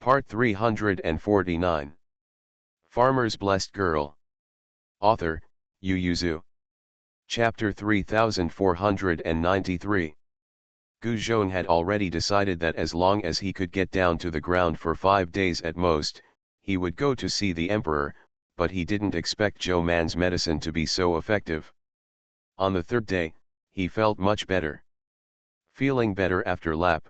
Part 349. Farmer's Blessed Girl. Author, Yu Yuzu. Chapter 3493. Gu Zhong had already decided that as long as he could get down to the ground for 5 days at most, he would go to see the emperor, but he didn't expect Zhou Man's medicine to be so effective. On the third day, he felt much better. Feeling better after lap.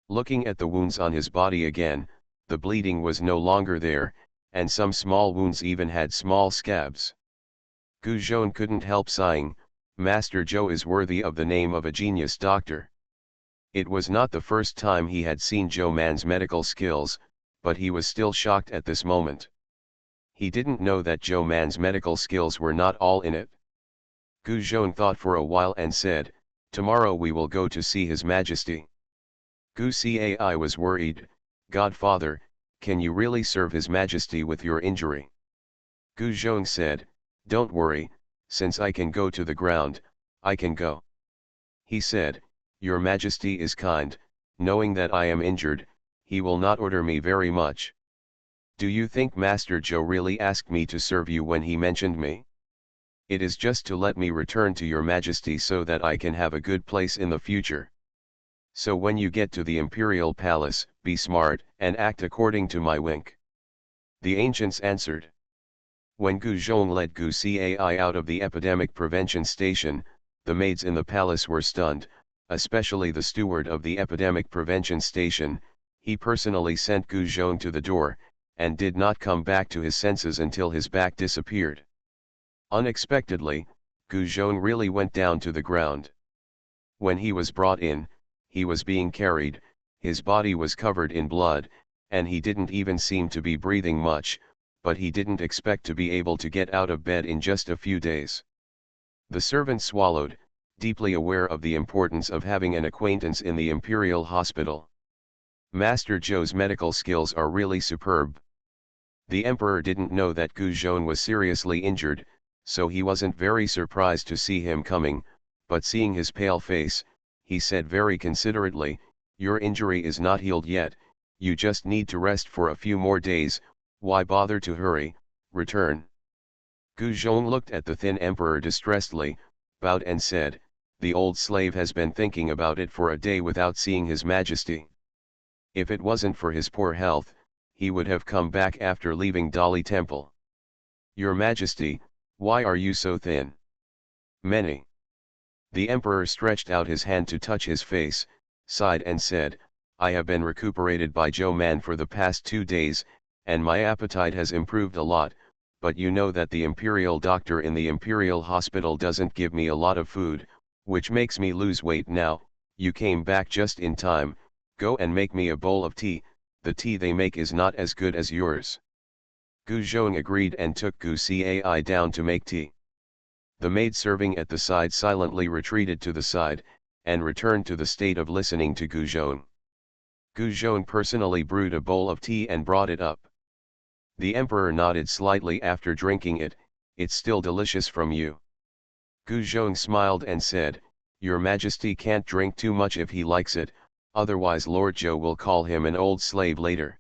Looking at the wounds on his body again, the bleeding was no longer there, and some small wounds even had small scabs. Gu Zhong couldn't help sighing, Master Zhou is worthy of the name of a genius doctor. It was not the first time he had seen Zhou Man's medical skills, but he was still shocked at this moment. He didn't know that Zhou Man's medical skills were not all in it. Gu Zhong thought for a while and said, "Tomorrow we will go to see His Majesty." Gu Cai was worried, "Godfather, can you really serve His Majesty with your injury?" Gu Zhong said, "Don't worry, since I can go to the ground, I can go." He said, "Your Majesty is kind, knowing that I am injured, he will not order me very much. Do you think Master Zhou really asked me to serve you when he mentioned me? It is just to let me return to your Majesty so that I can have a good place in the future. So when you get to the imperial palace, be smart and act according to my wink." The ancients answered. When Gu Zhong led Gu Cai out of the epidemic prevention station, the maids in the palace were stunned, especially the steward of the epidemic prevention station. He personally sent Gu Zhong to the door, and did not come back to his senses until his back disappeared. Unexpectedly, Gu Zhong really went down to the ground. When he was brought in, he was being carried, his body was covered in blood, and he didn't even seem to be breathing much, but he didn't expect to be able to get out of bed in just a few days. The servant swallowed, deeply aware of the importance of having an acquaintance in the imperial hospital. Master Zhou's medical skills are really superb. The emperor didn't know that Gu Zhong was seriously injured, so he wasn't very surprised to see him coming, but seeing his pale face, he said very considerately, "Your injury is not healed yet, you just need to rest for a few more days, why bother to hurry, return." Gu Zhong looked at the thin emperor distressedly, bowed and said, "The old slave has been thinking about it for a day without seeing His Majesty. If it wasn't for his poor health, he would have come back after leaving Dali Temple. Your Majesty, why are you so thin?" "Many." The emperor stretched out his hand to touch his face, sighed and said, "I have been recuperated by Zhou Man for the past 2 days, and my appetite has improved a lot, but you know that the imperial doctor in the imperial hospital doesn't give me a lot of food, which makes me lose weight now. You came back just in time, go and make me a bowl of tea, the tea they make is not as good as yours." Gu Zhong agreed and took Gu Cai down to make tea. The maid serving at the side silently retreated to the side, and returned to the state of listening to Gu Zhong. Gu Zhong personally brewed a bowl of tea and brought it up. The emperor nodded slightly after drinking it, "It's still delicious from you." Gu Zhong smiled and said, "Your Majesty can't drink too much if he likes it, otherwise Lord Zhou will call him an old slave later."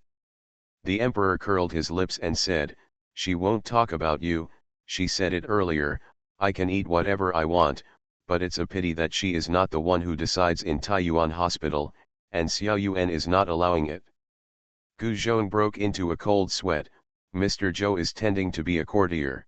The emperor curled his lips and said, "She won't talk about you, she said it earlier, I can eat whatever I want, but it's a pity that she is not the one who decides in Taiyuan Hospital, and Xiao Yuan is not allowing it." Gu Zhong broke into a cold sweat. Mr. Zhou is tending to be a courtier.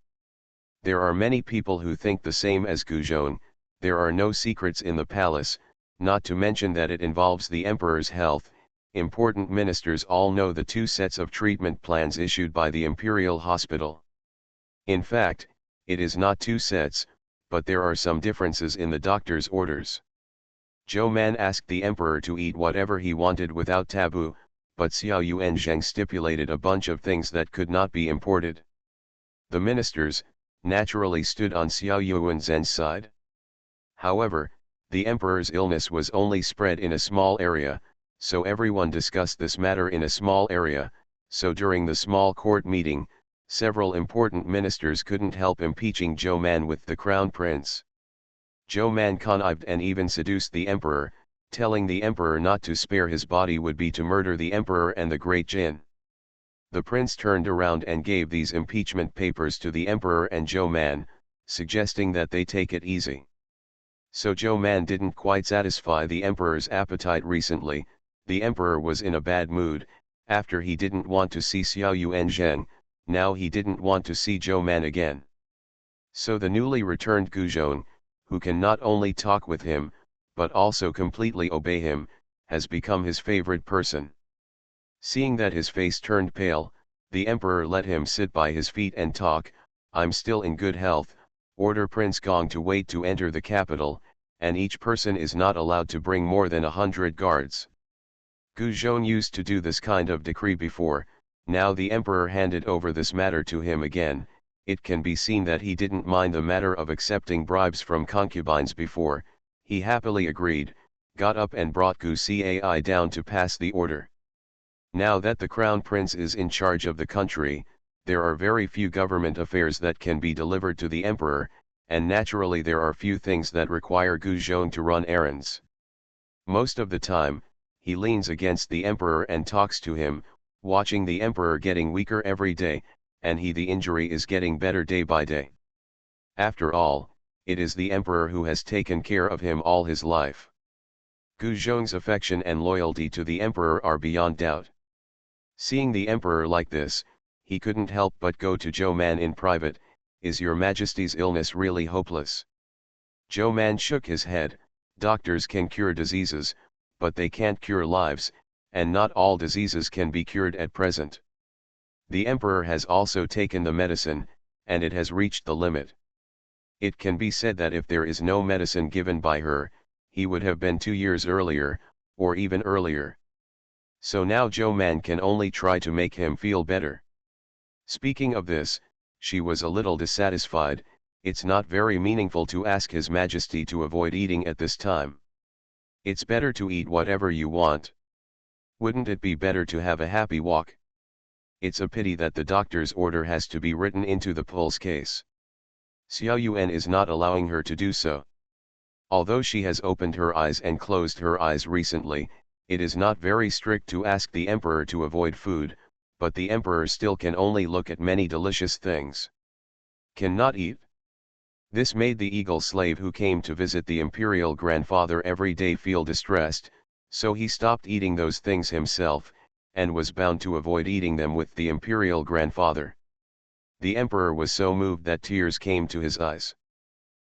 There are many people who think the same as Gu Zhong. There are no secrets in the palace, not to mention that it involves the emperor's health. Important ministers all know the 2 sets of treatment plans issued by the imperial hospital. In fact, it is not 2 sets, but there are some differences in the doctor's orders. Zhou Man asked the emperor to eat whatever he wanted without taboo, but Xiao Yuan Zheng stipulated a bunch of things that could not be imported. The ministers, naturally stood on Xiao Yuan Zhen's side. However, the emperor's illness was only spread in a small area, so everyone discussed this matter in a small area, so during the small court meeting, several important ministers couldn't help impeaching Zhou Man with the crown prince. Zhou Man connived and even seduced the emperor, telling the emperor not to spare his body would be to murder the emperor and the great Jin. The prince turned around and gave these impeachment papers to the emperor and Zhou Man, suggesting that they take it easy. So Zhou Man didn't quite satisfy the emperor's appetite recently. The emperor was in a bad mood. After he didn't want to see Xiao Yuan Zheng, now he didn't want to see Zhou Man again. So the newly returned Guzhong, who can not only talk with him, but also completely obey him, has become his favorite person. Seeing that his face turned pale, the emperor let him sit by his feet and talk. I'm still in good health. Order Prince Gong to wait to enter the capital, and each person is not allowed to bring more than 100 guards. Guzhong used to do this kind of decree before. Now the emperor handed over this matter to him again. It can be seen that he didn't mind the matter of accepting bribes from concubines before. He happily agreed, got up and brought Gu Cai down to pass the order. Now that the crown prince is in charge of the country, there are very few government affairs that can be delivered to the emperor, and naturally there are few things that require Guzhong to run errands. Most of the time, he leans against the emperor and talks to him, watching the emperor getting weaker every day, and the injury is getting better day by day. After all, it is the emperor who has taken care of him all his life. Guzhong's affection and loyalty to the emperor are beyond doubt. Seeing the emperor like this, he couldn't help but go to Zhou Man in private. Is your majesty's illness really hopeless? Zhou Man shook his head. Doctors can cure diseases, but they can't cure lives, and not all diseases can be cured at present. The emperor has also taken the medicine, and it has reached the limit. It can be said that if there is no medicine given by her, he would have been 2 years earlier, or even earlier. So now Zhou Man can only try to make him feel better. Speaking of this, she was a little dissatisfied. It's not very meaningful to ask His Majesty to avoid eating at this time. It's better to eat whatever you want. Wouldn't it be better to have a happy walk? It's a pity that the doctor's order has to be written into the pulse case. Xiao Yuan is not allowing her to do so. Although she has opened her eyes and closed her eyes recently, it is not very strict to ask the emperor to avoid food, but the emperor still can only look at many delicious things. Cannot eat. This made the eagle slave who came to visit the imperial grandfather every day feel distressed, so he stopped eating those things himself, and was bound to avoid eating them with the imperial grandfather. The emperor was so moved that tears came to his eyes.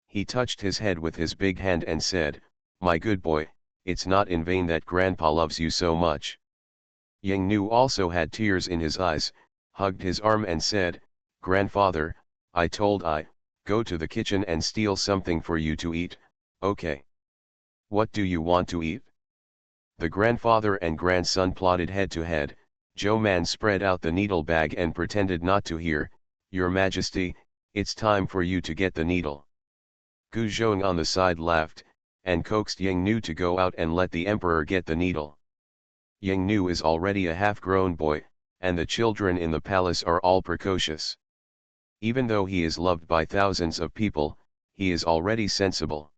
He touched his head with his big hand and said, "My good boy, it's not in vain that grandpa loves you so much." Yang Nu also had tears in his eyes, hugged his arm and said, "Grandfather, I told I, go to the kitchen and steal something for you to eat, okay? What do you want to eat?" The grandfather and grandson plodded head to head. Zhou Man spread out the needle bag and pretended not to hear. "Your Majesty, it's time for you to get the needle." Guzhong on the side laughed, and coaxed Yang Nu to go out and let the emperor get the needle. Yang Nu is already a half-grown boy, and the children in the palace are all precocious. Even though he is loved by thousands of people, he is already sensible.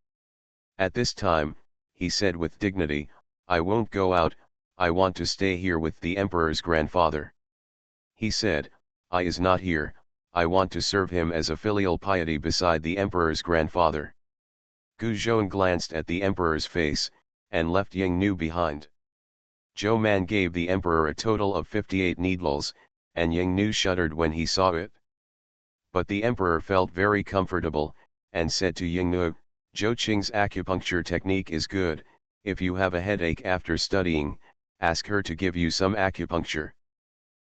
At this time, he said with dignity, "I won't go out, I want to stay here with the emperor's grandfather." He said, "I is not here, I want to serve him as a filial piety beside the emperor's grandfather." Guzhong glanced at the emperor's face, and left Yang Nu behind. Zhou Man gave the emperor a total of 58 needles, and Yang Nu shuddered when he saw it. But the emperor felt very comfortable, and said to Yang Nu, "Zhou Qing's acupuncture technique is good. If you have a headache after studying, ask her to give you some acupuncture."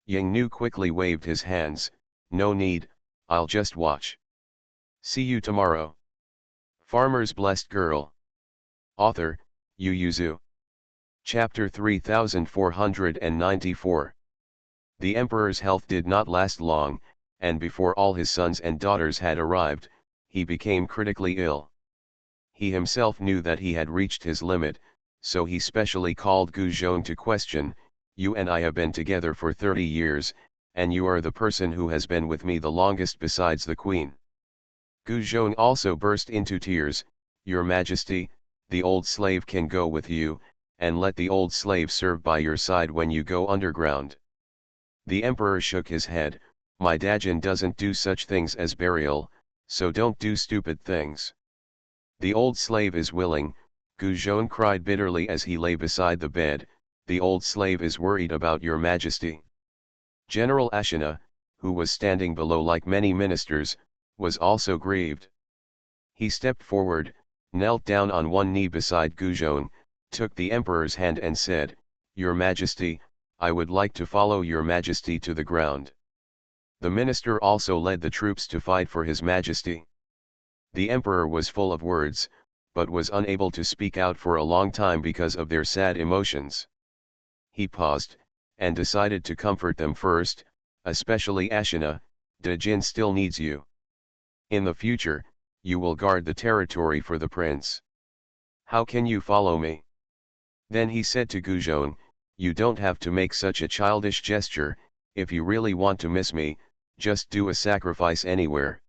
Yang Nu quickly waved his hands, "No need, I'll just watch. See you tomorrow." Farmer's Blessed Girl. Author, Yu Yuzu. Chapter 3494. The emperor's health did not last long, and before all his sons and daughters had arrived, he became critically ill. He himself knew that he had reached his limit, so he specially called Guzhong to question, "You and I have been together for 30 years, and you are the person who has been with me the longest besides the queen." Guzhong also burst into tears. "Your Majesty, the old slave can go with you, and let the old slave serve by your side when you go underground." The emperor shook his head. "My Dajin doesn't do such things as burial, so don't do stupid things." "The old slave is willing," Guzhon cried bitterly as he lay beside the bed. "The old slave is worried about your majesty." General Ashina, who was standing below like many ministers, was also grieved. He stepped forward, knelt down on one knee beside Guzhon, took the emperor's hand and said, "Your Majesty, I would like to follow your Majesty to the ground." The minister also led the troops to fight for his Majesty. The emperor was full of words, but was unable to speak out for a long time because of their sad emotions. He paused, and decided to comfort them first, especially Ashina. "Dajin still needs you. In the future, you will guard the territory for the prince. How can you follow me?" Then he said to Guzhon, "You don't have to make such a childish gesture. If you really want to miss me, just do a sacrifice anywhere."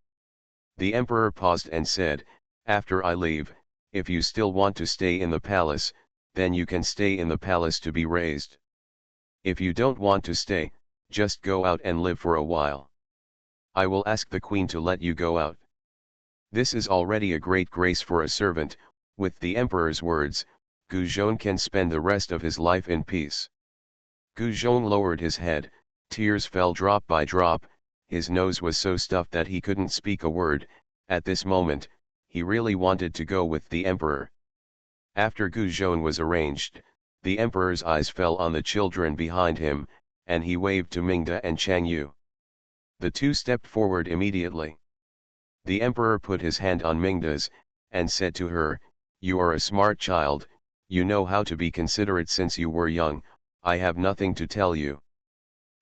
The emperor paused and said, "After I leave, if you still want to stay in the palace, then you can stay in the palace to be raised. If you don't want to stay, just go out and live for a while. I will ask the queen to let you go out." This is already a great grace for a servant. With the emperor's words, Guzhon can spend the rest of his life in peace. Guzhon lowered his head, tears fell drop by drop, his nose was so stuffed that he couldn't speak a word. At this moment, he really wanted to go with the emperor. After Guzhon was arranged, the emperor's eyes fell on the children behind him, and he waved to Mingda and Chang Yu. The two stepped forward immediately. The emperor put his hand on Mingda's, and said to her, "You are a smart child, you know how to be considerate since you were young. I have nothing to tell you."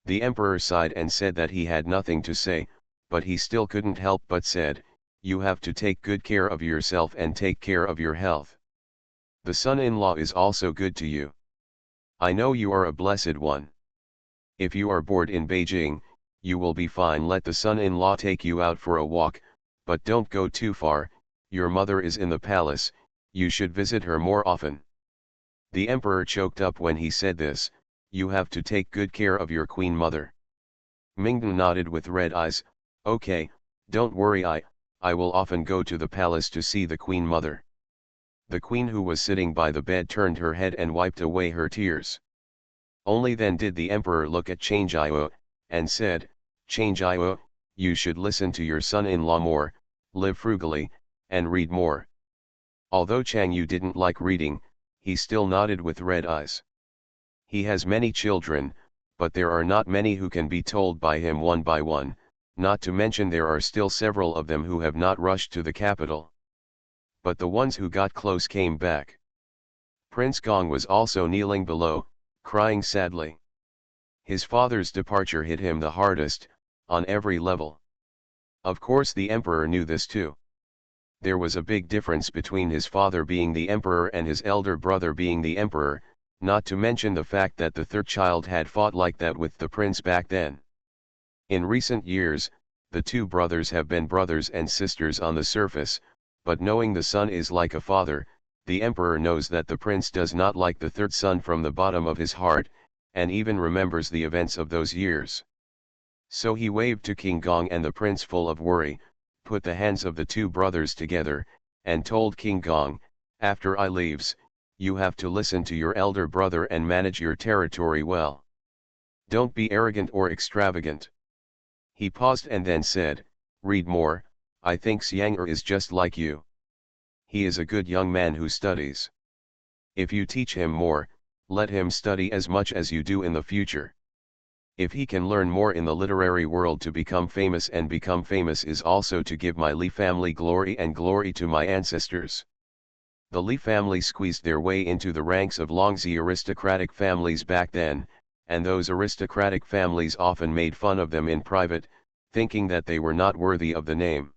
The emperor sighed and said that he had nothing to say, but he still couldn't help but said, "You have to take good care of yourself and take care of your health. The son-in-law is also good to you. I know you are a blessed one. If you are bored in Beijing, you will be fine. Let the son-in-law take you out for a walk, but don't go too far. Your mother is in the palace, you should visit her more often." The emperor choked up when he said this. "You have to take good care of your queen mother." Mingdan nodded with red eyes. "Okay, don't worry, I will often go to the palace to see the queen mother." The queen, who was sitting by the bed, turned her head and wiped away her tears. Only then did the emperor look at Changjiao, and said, "Changjiao, you should listen to your son-in-law more, live frugally, and read more." Although Chang Yu didn't like reading, he still nodded with red eyes. He has many children, but there are not many who can be told by him one by one, not to mention there are still several of them who have not rushed to the capital. But the ones who got close came back. Prince Gong was also kneeling below, crying sadly. His father's departure hit him the hardest, on every level. Of course the emperor knew this too. There was a big difference between his father being the emperor and his elder brother being the emperor, not to mention the fact that the third child had fought like that with the prince back then. In recent years, the two brothers have been brothers and sisters on the surface, but knowing the son is like a father, the emperor knows that the prince does not like the third son from the bottom of his heart, and even remembers the events of those years. So he waved to King Gong and the prince, full of worry, put the hands of the two brothers together, and told King Gong, "After I leaves, you have to listen to your elder brother and manage your territory well. Don't be arrogant or extravagant." He paused and then said, "Read more. I think Xiang'er is just like you. He is a good young man who studies. If you teach him more, let him study as much as you do in the future. If he can learn more in the literary world to become famous, and become famous is also to give my Li family glory and glory to my ancestors." The Li family squeezed their way into the ranks of Longzi aristocratic families back then, and those aristocratic families often made fun of them in private, thinking that they were not worthy of the name.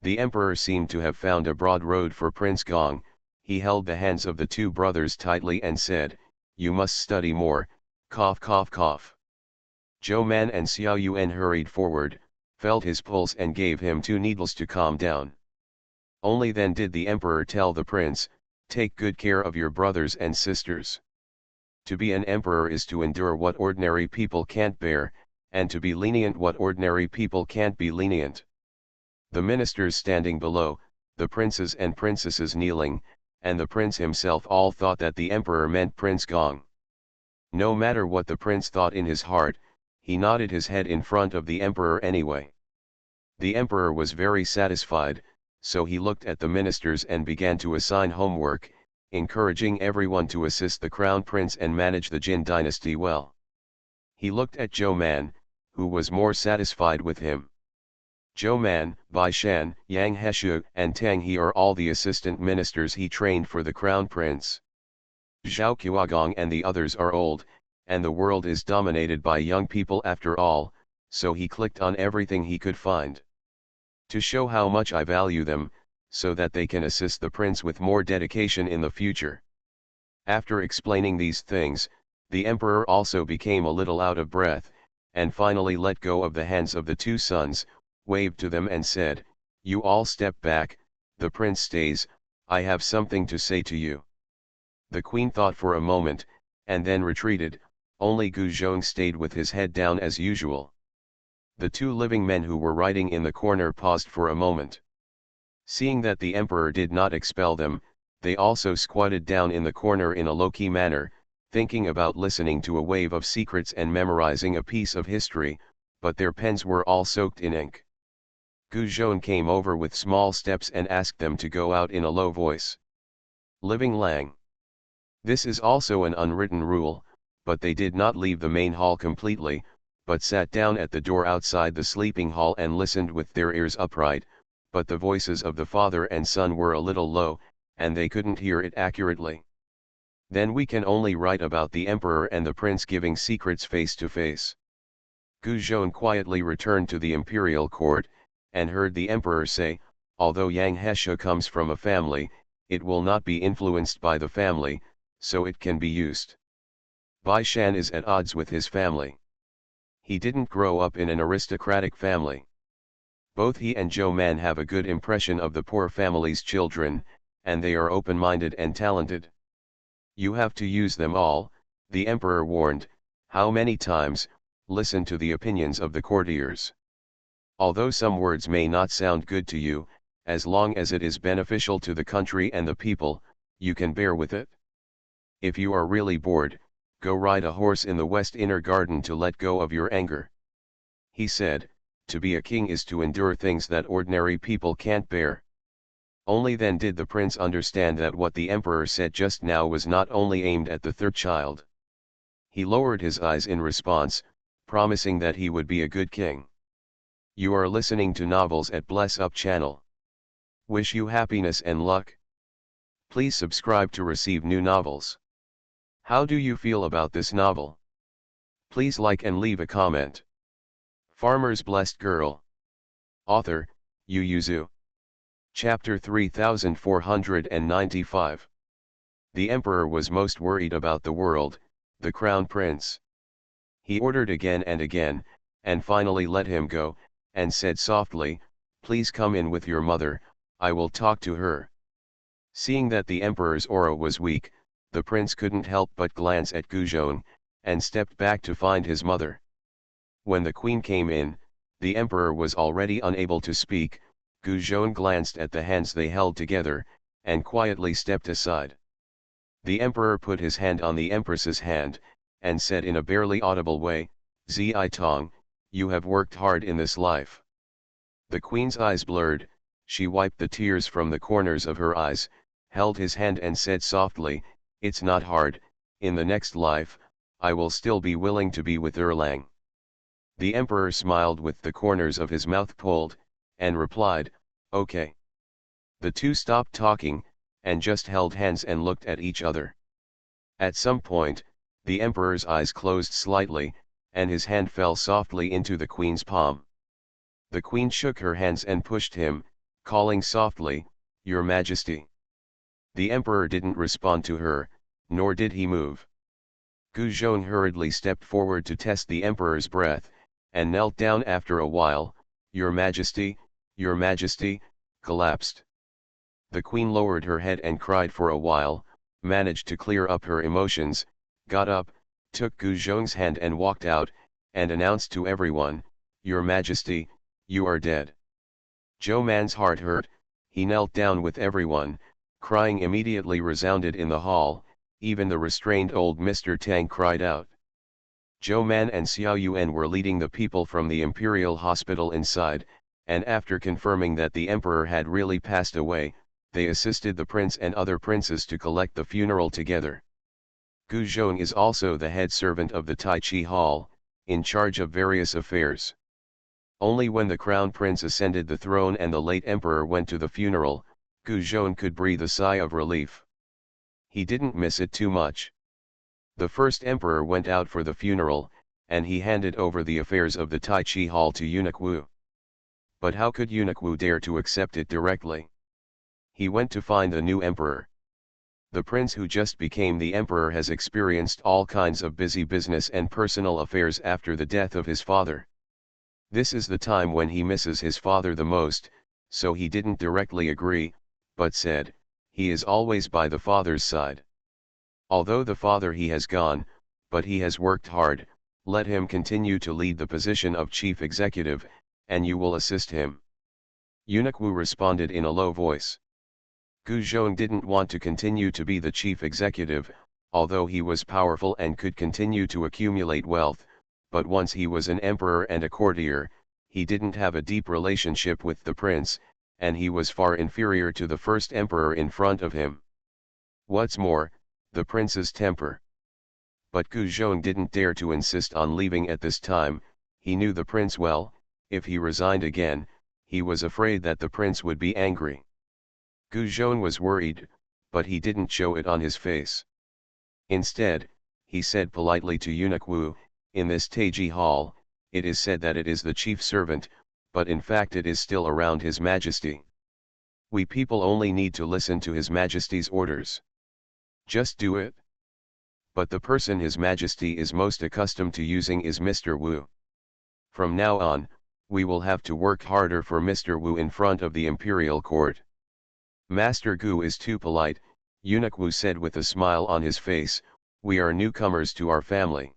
The emperor seemed to have found a broad road for Prince Gong. He held the hands of the two brothers tightly and said, "You must study more, cough cough cough." Zhou Man and Xiao Yuan hurried forward, felt his pulse and gave him 2 needles to calm down. Only then did the emperor tell the prince, Take good care of your brothers and sisters. To be an emperor is to endure what ordinary people can't bear, and to be lenient what ordinary people can't be lenient. The ministers standing below, the princes and princesses kneeling, and the prince himself all thought that the emperor meant Prince Gong. No matter what the prince thought in his heart, he nodded his head in front of the emperor anyway. The emperor was very satisfied, so he looked at the ministers and began to assign homework, encouraging everyone to assist the crown prince and manage the Jin dynasty well. He looked at Zhou Man, who was more satisfied with him. Zhou Man, Bai Shan, Yang Heshu and Tang He are all the assistant ministers he trained for the crown prince. Zhao Qiuagong and the others are old, and the world is dominated by young people after all, so he clicked on everything he could find. To show how much I value them, so that they can assist the prince with more dedication in the future. After explaining these things, the emperor also became a little out of breath, and finally let go of the hands of the two sons, waved to them and said, "You all step back, the prince stays, I have something to say to you." The queen thought for a moment, and then retreated, only Gu Zhong stayed with his head down as usual. The two living men who were writing in the corner paused for a moment. Seeing that the emperor did not expel them, they also squatted down in the corner in a low-key manner, thinking about listening to a wave of secrets and memorizing a piece of history, but their pens were all soaked in ink. Gu Zhong came over with small steps and asked them to go out in a low voice. Living Lang. This is also an unwritten rule, but they did not leave the main hall completely, but sat down at the door outside the sleeping hall and listened with their ears upright, but the voices of the father and son were a little low, and they couldn't hear it accurately. Then we can only write about the emperor and the prince giving secrets face to face. Gu Zhong quietly returned to the imperial court, and heard the emperor say, although Yang Hesha comes from a family, it will not be influenced by the family, so it can be used. Bai Shan is at odds with his family. He didn't grow up in an aristocratic family. Both he and Zhou Man have a good impression of the poor family's children, and they are open-minded and talented. You have to use them all, the emperor warned. How many times? Listen to the opinions of the courtiers. Although some words may not sound good to you, as long as it is beneficial to the country and the people, you can bear with it. If you are really bored, go ride a horse in the west inner garden to let go of your anger. He said, to be a king is to endure things that ordinary people can't bear. Only then did the prince understand that what the emperor said just now was not only aimed at the third child. He lowered his eyes in response, promising that he would be a good king. You are listening to novels at Bless Up channel. Wish you happiness and luck. Please subscribe to receive new novels. How do you feel about this novel? Please like and leave a comment. Farmer's Blessed Girl. Author, Yu Yuzu. Chapter 3495. The emperor was most worried about the world, the crown prince. He ordered again, and finally let him go, and said softly, "Please come in with your mother, I will talk to her." Seeing that the emperor's aura was weak, the prince couldn't help but glance at Gu Zhong, and stepped back to find his mother. When the queen came in, the emperor was already unable to speak. Gu Zhong glanced at the hands they held together, and quietly stepped aside. The emperor put his hand on the empress's hand, and said in a barely audible way, "Zi Tong, you have worked hard in this life." The queen's eyes blurred, she wiped the tears from the corners of her eyes, held his hand and said softly, "It's not hard, in the next life, I will still be willing to be with Erlang." The emperor smiled with the corners of his mouth pulled, and replied, "Okay." The two stopped talking, and just held hands and looked at each other. At some point, the emperor's eyes closed slightly, and his hand fell softly into the queen's palm. The queen shook her hands and pushed him, calling softly, "Your Majesty." The emperor didn't respond to her, nor did he move. Gu Zhong hurriedly stepped forward to test the emperor's breath, and knelt down after a while. Your Majesty, collapsed. The queen lowered her head and cried for a while, managed to clear up her emotions, got up, took Gu Zhong's hand and walked out, and announced to everyone, "Your Majesty, you are dead." Zhou Man's heart hurt, he knelt down with everyone, crying immediately resounded in the hall, even the restrained old Mr. Tang cried out. Zhou Man and Xiao Yuan were leading the people from the imperial hospital inside, and after confirming that the emperor had really passed away, they assisted the prince and other princes to collect the funeral together. Gu Zhong is also the head servant of the Tai Chi Hall, in charge of various affairs. Only when the crown prince ascended the throne and the late emperor went to the funeral, Gu Zhong could breathe a sigh of relief. He didn't miss it too much. The first emperor went out for the funeral, and he handed over the affairs of the Tai Chi Hall to Eunuch Wu. But how could Eunuch Wu dare to accept it directly? He went to find the new emperor. The prince who just became the emperor has experienced all kinds of busy business and personal affairs after the death of his father. This is the time when he misses his father the most, so he didn't directly agree, but said, he is always by the father's side. Although the father he has gone, but he has worked hard, let him continue to lead the position of chief executive, and you will assist him. Eunuch Wu responded in a low voice. Gu Zhong didn't want to continue to be the chief executive, although he was powerful and could continue to accumulate wealth, but once he was an emperor and a courtier, he didn't have a deep relationship with the prince, and he was far inferior to the first emperor in front of him. What's more, the prince's temper. But Gu Zhong didn't dare to insist on leaving at this time, he knew the prince well, if he resigned again, he was afraid that the prince would be angry. Gu Zhong was worried, but he didn't show it on his face. Instead, he said politely to Eunuch Wu, in this Taiji Hall, it is said that it is the chief servant, but in fact it is still around His Majesty. We people only need to listen to His Majesty's orders. Just do it. But the person His Majesty is most accustomed to using is Mr. Wu. From now on, we will have to work harder for Mr. Wu in front of the imperial court. Master Gu is too polite, Eunuch Wu said with a smile on his face, we are newcomers to our family.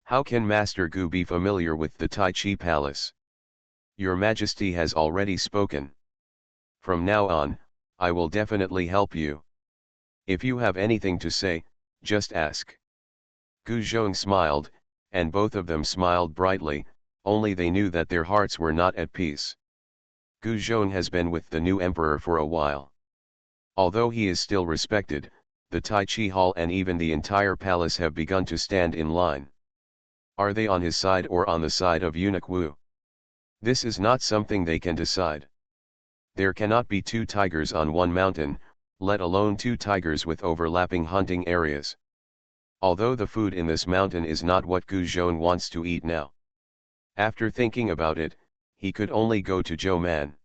How can Master Gu be familiar with the Tai Chi Palace? Your Majesty has already spoken. From now on, I will definitely help you. If you have anything to say, just ask. Gu Zhong smiled, and both of them smiled brightly, only they knew that their hearts were not at peace. Gu Zhong has been with the new emperor for a while. Although he is still respected, the Tai Chi Hall and even the entire palace have begun to stand in line. Are they on his side or on the side of Eunuch Wu? This is not something they can decide. There cannot be two tigers on one mountain, let alone two tigers with overlapping hunting areas. Although the food in this mountain is not what Gu Zhong wants to eat now. After thinking about it, he could only go to Zhou Man.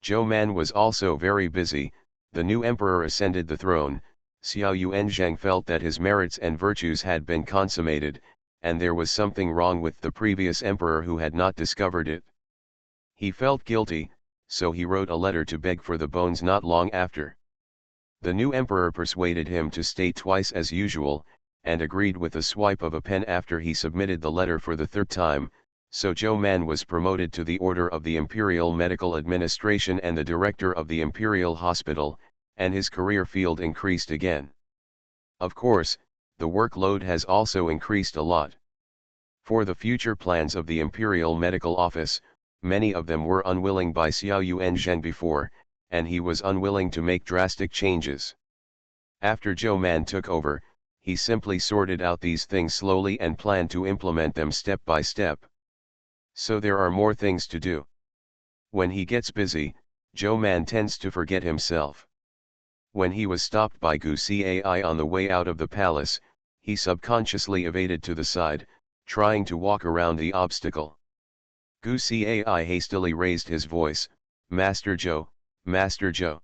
Zhou Man was also very busy. The new emperor ascended the throne. Xiao Yuanzhang felt that his merits and virtues had been consummated, and there was something wrong with the previous emperor who had not discovered it. He felt guilty, so he wrote a letter to beg for the bones not long after. The new emperor persuaded him to stay twice as usual, and agreed with a swipe of a pen after he submitted the letter for the third time, so Zhou Man was promoted to the Order of the Imperial Medical Administration and the director of the Imperial Hospital, and his career field increased again. Of course, the workload has also increased a lot. For the future plans of the Imperial Medical Office, many of them were unwilling by Xiao Yuanzhang before, and he was unwilling to make drastic changes. After Zhou Man took over, he simply sorted out these things slowly and planned to implement them step by step. So there are more things to do. When he gets busy, Zhou Man tends to forget himself. When he was stopped by Gu Cai on the way out of the palace, he subconsciously evaded to the side, trying to walk around the obstacle. Gu Cai hastily raised his voice, Master Zhou, Master Zhou.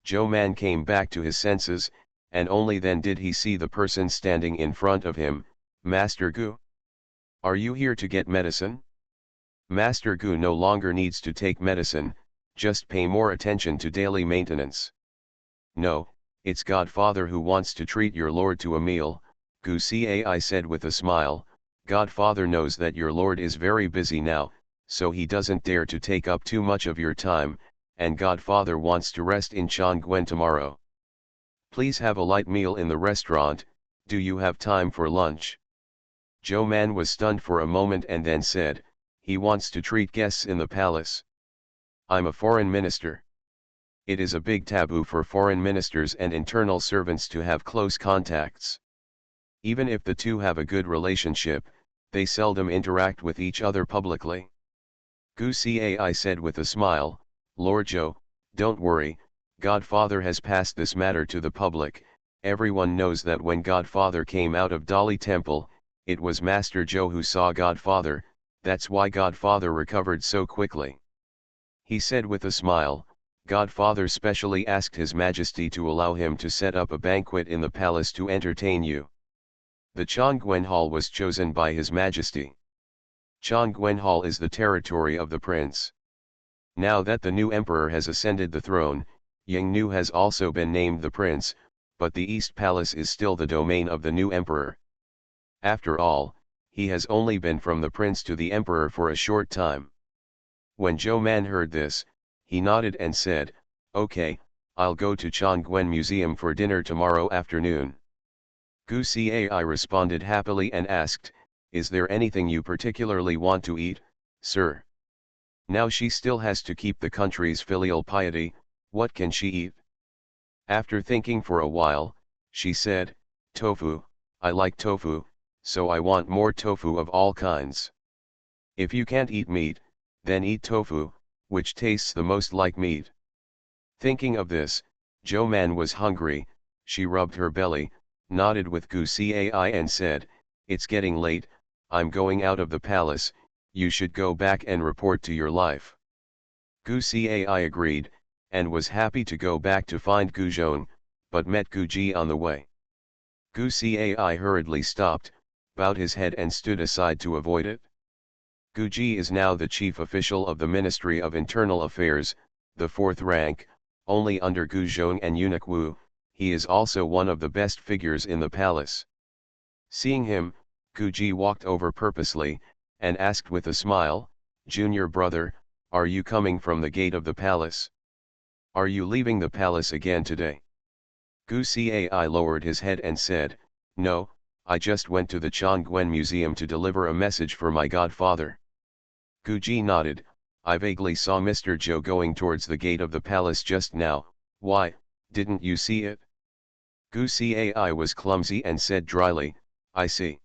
Zhou Man came back to his senses, and only then did he see the person standing in front of him, Master Gu. Are you here to get medicine? Master Gu no longer needs to take medicine, just pay more attention to daily maintenance. No, it's Godfather who wants to treat your lord to a meal, Gu Cai said with a smile. Godfather knows that your lord is very busy now, so he doesn't dare to take up too much of your time, and Godfather wants to rest in Chongqing tomorrow. Please have a light meal in the restaurant. Do you have time for lunch? Zhou Man was stunned for a moment and then said, he wants to treat guests in the palace. I'm a foreign minister. It is a big taboo for foreign ministers and internal servants to have close contacts. Even if the two have a good relationship, they seldom interact with each other publicly. Gu Cai said with a smile, Lord Zhou, don't worry, Godfather has passed this matter to the public. Everyone knows that when Godfather came out of Dali Temple, it was Master Zhou who saw Godfather, that's why Godfather recovered so quickly. He said with a smile, Godfather specially asked His Majesty to allow him to set up a banquet in the palace to entertain you. The Chongqing Hall was chosen by His Majesty. Chongqing Hall is the territory of the prince. Now that the new emperor has ascended the throne, Yingnu has also been named the prince, but the East Palace is still the domain of the new emperor. After all, he has only been from the prince to the emperor for a short time. When Zhou Man heard this, he nodded and said, okay, I'll go to Chongqing Museum for dinner tomorrow afternoon. Gu Cai responded happily and asked, is there anything you particularly want to eat, sir? Now she still has to keep the country's filial piety, what can she eat? After thinking for a while, she said, tofu, I like tofu, so I want more tofu of all kinds. If you can't eat meat, then eat tofu, which tastes the most like meat. Thinking of this, Zhou Man was hungry. She rubbed her belly, nodded with Gu Cai and said, it's getting late, I'm going out of the palace, you should go back and report to your life. Gu Cai agreed, and was happy to go back to find Gu Zhong, but met Gu Ji on the way. Gu Cai hurriedly stopped, bowed his head and stood aside to avoid it. Gu Ji is now the chief official of the Ministry of Internal Affairs, the fourth rank, only under Gu Zhong and Eunuch Wu. He is also one of the best figures in the palace. Seeing him, Gu Ji walked over purposely, and asked with a smile, Junior brother, are you coming from the gate of the palace? Are you leaving the palace again today? Gu Cai lowered his head and said, no, I just went to the Chongqing Museum to deliver a message for my godfather. Gu Ji nodded, I vaguely saw Mr. Zhou going towards the gate of the palace just now, why, didn't you see it? Gu Cai was clumsy and said dryly, I see.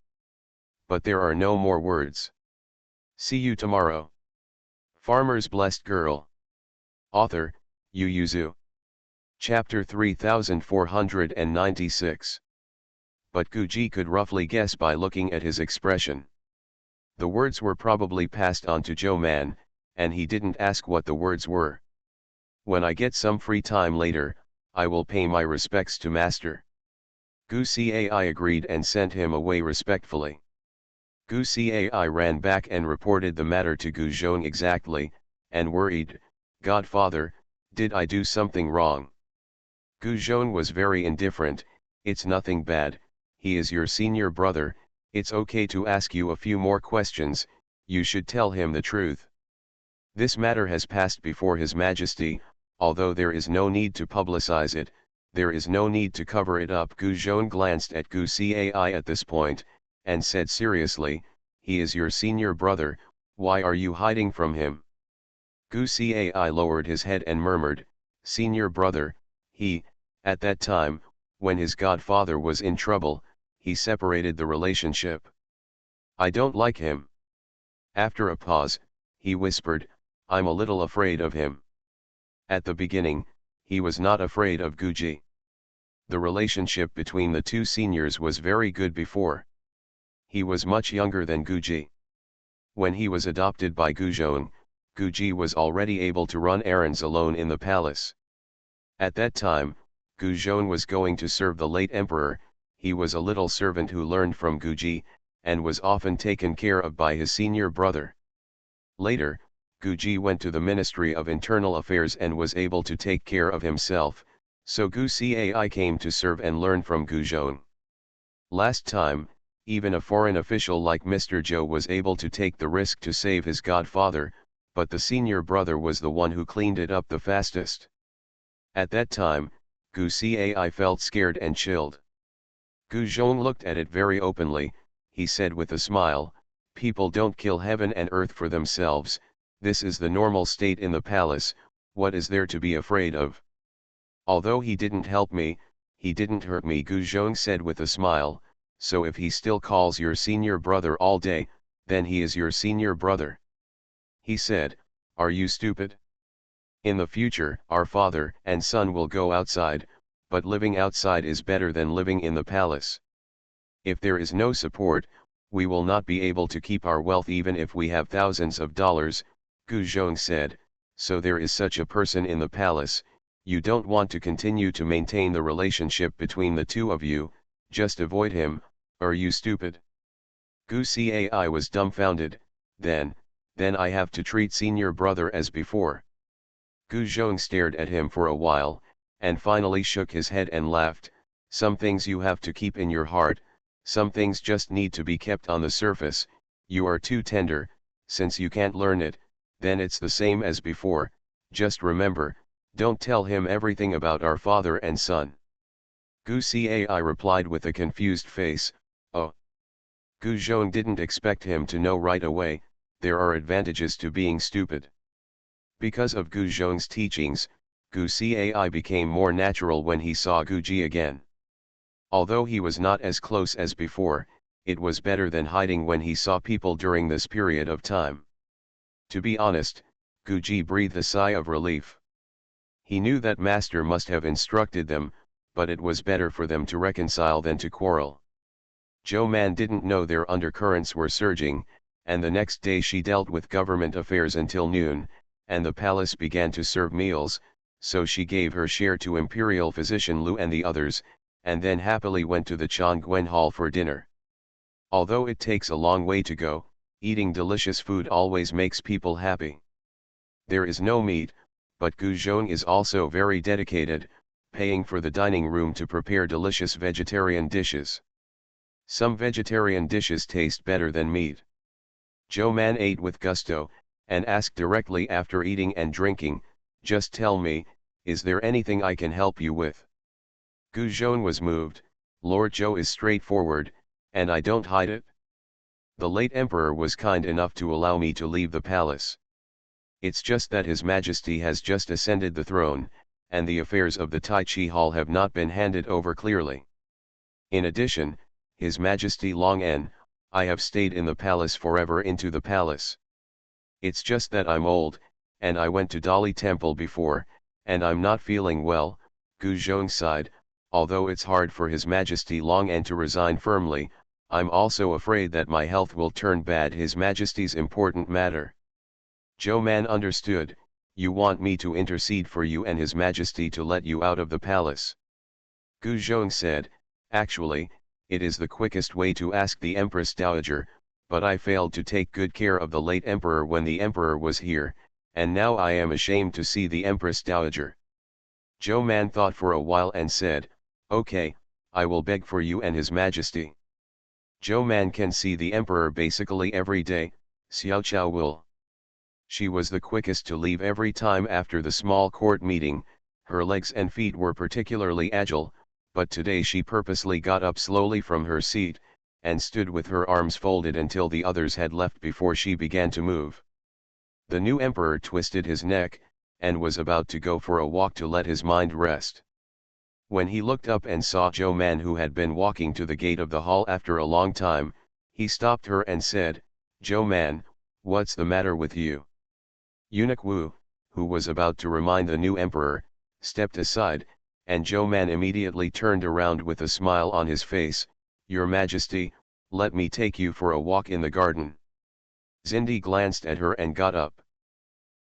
But there are no more words. See you tomorrow. Farmer's Blessed Girl. Author, Yu Yuzu. Chapter 3496. But Gu Ji could roughly guess by looking at his expression. The words were probably passed on to Zhou Man, and he didn't ask what the words were. When I get some free time later, I will pay my respects to Master. Gu Cai agreed and sent him away respectfully. Gu Cai ran back and reported the matter to Gu Zhong exactly, and worried, Godfather, did I do something wrong? Gu Zhong was very indifferent, it's nothing bad, he is your senior brother, it's okay to ask you a few more questions, you should tell him the truth. This matter has passed before His Majesty, although there is no need to publicize it, there is no need to cover it up. Gu Zhong glanced at Gu Cai at this point, and said seriously, he is your senior brother, why are you hiding from him? Gu Cai lowered his head and murmured, senior brother, at that time, when his godfather was in trouble, he separated the relationship. I don't like him. After a pause, he whispered, I'm a little afraid of him. At the beginning, he was not afraid of Gu Ji. The relationship between the two seniors was very good before. He was much younger than Gu Ji. When he was adopted by Gu Zhong, Gu Ji was already able to run errands alone in the palace. At that time, Gu Zhong was going to serve the late emperor. He was a little servant who learned from Gu Ji, and was often taken care of by his senior brother. Later, Guji went to the Ministry of Internal Affairs and was able to take care of himself, so Gu Cai came to serve and learn from Gu Zhong. Last time, even a foreign official like Mr. Zhou was able to take the risk to save his godfather, but the senior brother was the one who cleaned it up the fastest. At that time, Gu Cai felt scared and chilled. Gu Zhong looked at it very openly. He said with a smile, "People don't kill heaven and earth for themselves, this is the normal state in the palace, what is there to be afraid of?" "Although he didn't help me, he didn't hurt me," Gu Zhong said with a smile, "so if he still calls your senior brother all day, then he is your senior brother." He said, "Are you stupid? In the future, our father and son will go outside, but living outside is better than living in the palace. If there is no support, we will not be able to keep our wealth even if we have thousands of dollars," Gu Zhong said, "so there is such a person in the palace, you don't want to continue to maintain the relationship between the two of you, just avoid him, are you stupid?" Gu Cai was dumbfounded. Then I have to treat senior brother as before." Gu Zhong stared at him for a while, and finally shook his head and laughed. "Some things you have to keep in your heart, some things just need to be kept on the surface, you are too tender, since you can't learn it, then it's the same as before, just remember, don't tell him everything about our father and son." Gu Cai replied with a confused face, "Oh." Gu Zhong didn't expect him to know right away, there are advantages to being stupid. Because of Gu Zhong's teachings, Gu Cai became more natural when he saw Guji again. Although he was not as close as before, it was better than hiding when he saw people during this period of time. To be honest, Guji breathed a sigh of relief. He knew that master must have instructed them, but it was better for them to reconcile than to quarrel. Zhou Man didn't know their undercurrents were surging, and the next day she dealt with government affairs until noon, and the palace began to serve meals, so she gave her share to Imperial Physician Lu and the others, and then happily went to the Chongguan Hall for dinner. Although it takes a long way to go, eating delicious food always makes people happy. There is no meat, but Gu Zhong is also very dedicated, paying for the dining room to prepare delicious vegetarian dishes. Some vegetarian dishes taste better than meat. Zhou Man ate with gusto, and asked directly after eating and drinking, "Just tell me, is there anything I can help you with?" Gu Zhong was moved. "Lord Zhou is straightforward, and I don't hide it. The late emperor was kind enough to allow me to leave the palace. It's just that His Majesty has just ascended the throne, and the affairs of the Tai Chi Hall have not been handed over clearly. In addition, His Majesty Long En, I have stayed in the palace forever into the palace. It's just that I'm old, and I went to Dali Temple before, and I'm not feeling well." Gu Zhong sighed, "Although it's hard for His Majesty Long En to resign firmly, I'm also afraid that my health will turn bad. His Majesty's important matter." Zhou Man understood, "You want me to intercede for you and His Majesty to let you out of the palace?" Gu Zhong said, "Actually, it is the quickest way to ask the Empress Dowager, but I failed to take good care of the late emperor when the emperor was here, and now I am ashamed to see the Empress Dowager." Zhou Man thought for a while and said, "Okay, I will beg for you and His Majesty." Zhou Man can see the emperor basically every day, Xiao Chao will. She was the quickest to leave every time after the small court meeting, her legs and feet were particularly agile, but today she purposely got up slowly from her seat, and stood with her arms folded until the others had left before she began to move. The new emperor twisted his neck, and was about to go for a walk to let his mind rest. When he looked up and saw Zhou Man, who had been walking to the gate of the hall after a long time, he stopped her and said, "Zhou Man, what's the matter with you?" Eunuch Wu, who was about to remind the new emperor, stepped aside, and Zhou Man immediately turned around with a smile on his face. "Your Majesty, let me take you for a walk in the garden." Zindi glanced at her and got up.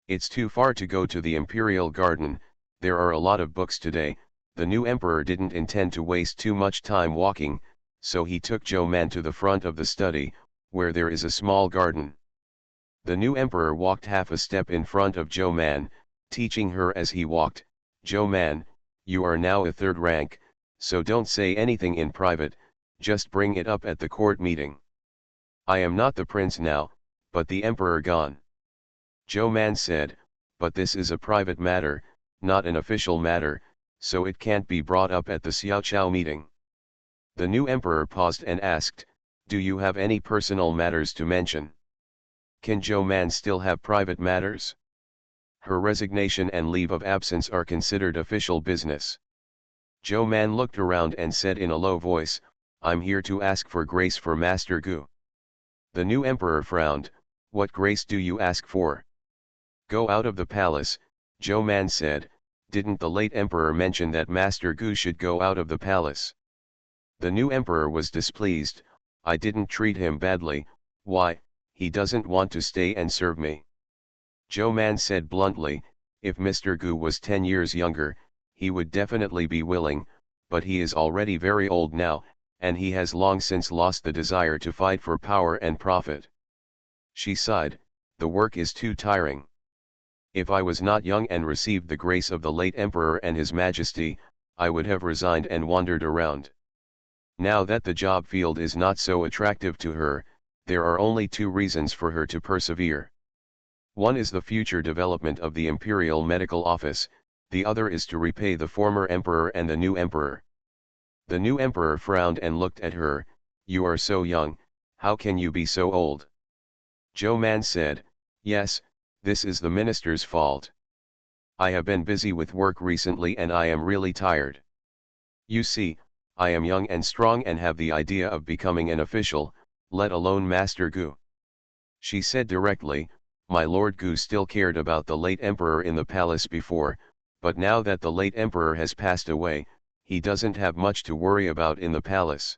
"It's too far to go to the imperial garden, there are a lot of books today." The new emperor didn't intend to waste too much time walking, so he took Zhou Man to the front of the study, where there is a small garden. The new emperor walked half a step in front of Zhou Man, teaching her as he walked, "Zhou Man, you are now a third rank, so don't say anything in private, just bring it up at the court meeting. I am not the prince now, but the emperor gone." Zhou Man said, "But this is a private matter, not an official matter, so it can't be brought up at the Xiaoqiao meeting." The new emperor paused and asked, "Do you have any personal matters to mention? Can Zhou Man still have private matters? Her resignation and leave of absence are considered official business." Zhou Man looked around and said in a low voice, "I'm here to ask for grace for Master Gu." The new emperor frowned, "What grace do you ask for?" "Go out of the palace," Zhou Man said. "Didn't the late emperor mention that Master Gu should go out of the palace?" The new emperor was displeased. "I didn't treat him badly, why, he doesn't want to stay and serve me." Zhou Man said bluntly, "If Mr. Gu was 10 years younger, he would definitely be willing, but he is already very old now, and he has long since lost the desire to fight for power and profit." She sighed, "The work is too tiring. If I was not young and received the grace of the late emperor and his majesty, I would have resigned and wandered around. Now that the job field is not so attractive to her, there are only two reasons for her to persevere. One is the future development of the imperial medical office, the other is to repay the former emperor and the new emperor." The new emperor frowned and looked at her, "You are so young, how can you be so old?" Zhou Man said, "Yes, this is the minister's fault. I have been busy with work recently and I am really tired. You see, I am young and strong and have the idea of becoming an official, let alone Master Gu." She said directly, "My Lord Gu still cared about the late emperor in the palace before, but now that the late emperor has passed away, he doesn't have much to worry about in the palace.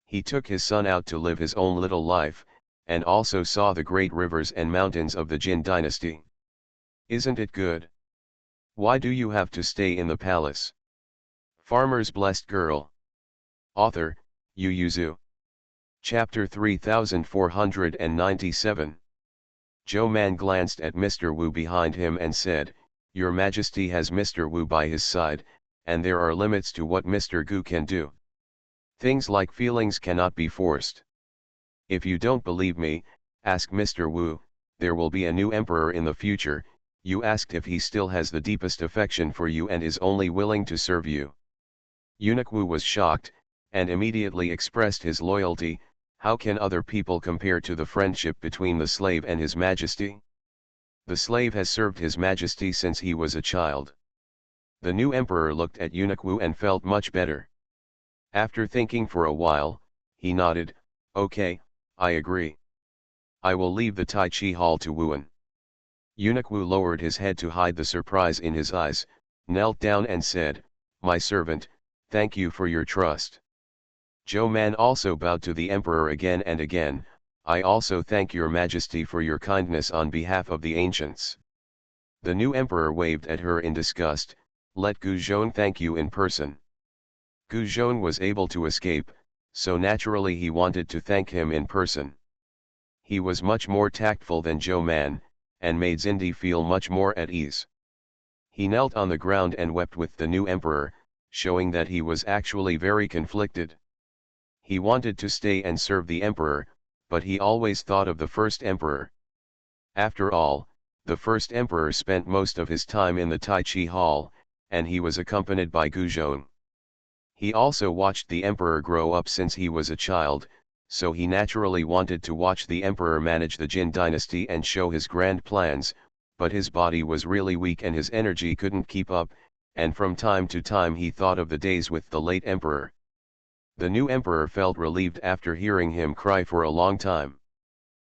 He took his son out to live his own little life, and also saw the great rivers and mountains of the Jin dynasty. Isn't it good? Why do you have to stay in the palace?" Farmer's Blessed Girl. Author, Yu Yuzu. Chapter 3497. Zhou Man glanced at Mr. Wu behind him and said, "Your Majesty has Mr. Wu by his side, and there are limits to what Mr. Gu can do. Things like feelings cannot be forced. If you don't believe me, ask Mr. Wu. There will be a new emperor in the future. You asked if he still has the deepest affection for you and is only willing to serve you." Eunuch Wu was shocked, and immediately expressed his loyalty. "How can other people compare to the friendship between the slave and his majesty? The slave has served his majesty since he was a child." The new emperor looked at Eunuch Wu and felt much better. After thinking for a while, he nodded, "Okay, I agree. I will leave the Tai Chi hall to Wuan." Eunuch Wu lowered his head to hide the surprise in his eyes, knelt down and said, "My servant, thank you for your trust." Zhou Man also bowed to the emperor again and again. "I also thank your majesty for your kindness on behalf of the ancients." The new emperor waved at her in disgust, "Let Gu Zhong thank you in person." Gu Zhong was able to escape, so naturally he wanted to thank him in person. He was much more tactful than Zhou Man, and made Xindi feel much more at ease. He knelt on the ground and wept with the new emperor, showing that he was actually very conflicted. He wanted to stay and serve the emperor, but he always thought of the first emperor. After all, the first emperor spent most of his time in the Tai Chi hall, and he was accompanied by Gu Zhong. He also watched the emperor grow up since he was a child, so he naturally wanted to watch the emperor manage the Jin dynasty and show his grand plans, but his body was really weak and his energy couldn't keep up, and from time to time he thought of the days with the late emperor. The new emperor felt relieved after hearing him cry for a long time.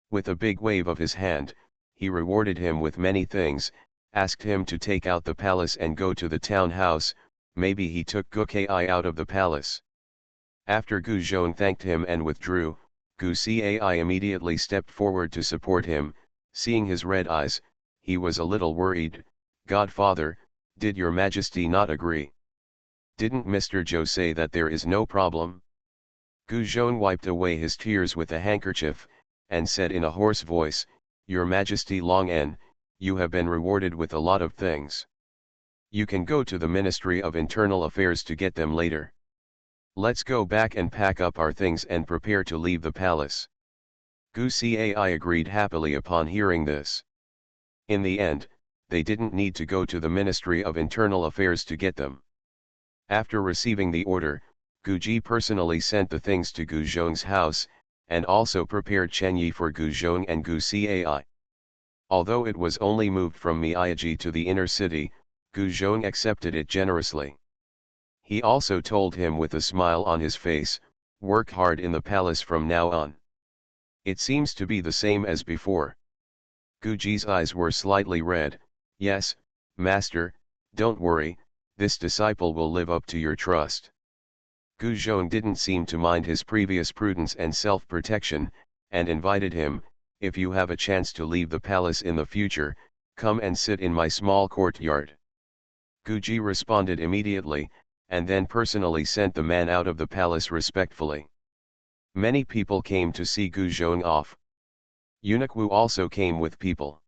With a big wave of his hand, he rewarded him with many things, asked him to take out the palace and go to the town house. Maybe he took Gu Kai out of the palace. After Gu Zhong thanked him and withdrew, Gu Cai immediately stepped forward to support him. Seeing his red eyes, he was a little worried. "Godfather, did your majesty not agree? Didn't Mr. Zhou say that there is no problem?" Gu Zhong wiped away his tears with a handkerchief, and said in a hoarse voice, Your Majesty Long N, you have been rewarded with a lot of things. You can go to the Ministry of Internal Affairs to get them later. Let's go back and pack up our things and prepare to leave the palace. Gu Cai agreed happily upon hearing this. In the end, they didn't need to go to the Ministry of Internal Affairs to get them. After receiving the order, Gu Ji personally sent the things to Gu Zhong's house, and also prepared Chen Yi for Gu Zhong and Gu Cai. Although it was only moved from Miyaji to the inner city, Gu Zhong accepted it generously. He also told him with a smile on his face, work hard in the palace from now on. It seems to be the same as before. Gu Ji's eyes were slightly red. Yes, master, don't worry, this disciple will live up to your trust. Gu Zhong didn't seem to mind his previous prudence and self-protection, and invited him, if you have a chance to leave the palace in the future, come and sit in my small courtyard. Gu Ji responded immediately, and then personally sent the man out of the palace respectfully. Many people came to see Gu Zhong off. Eunuch Wu also came with people.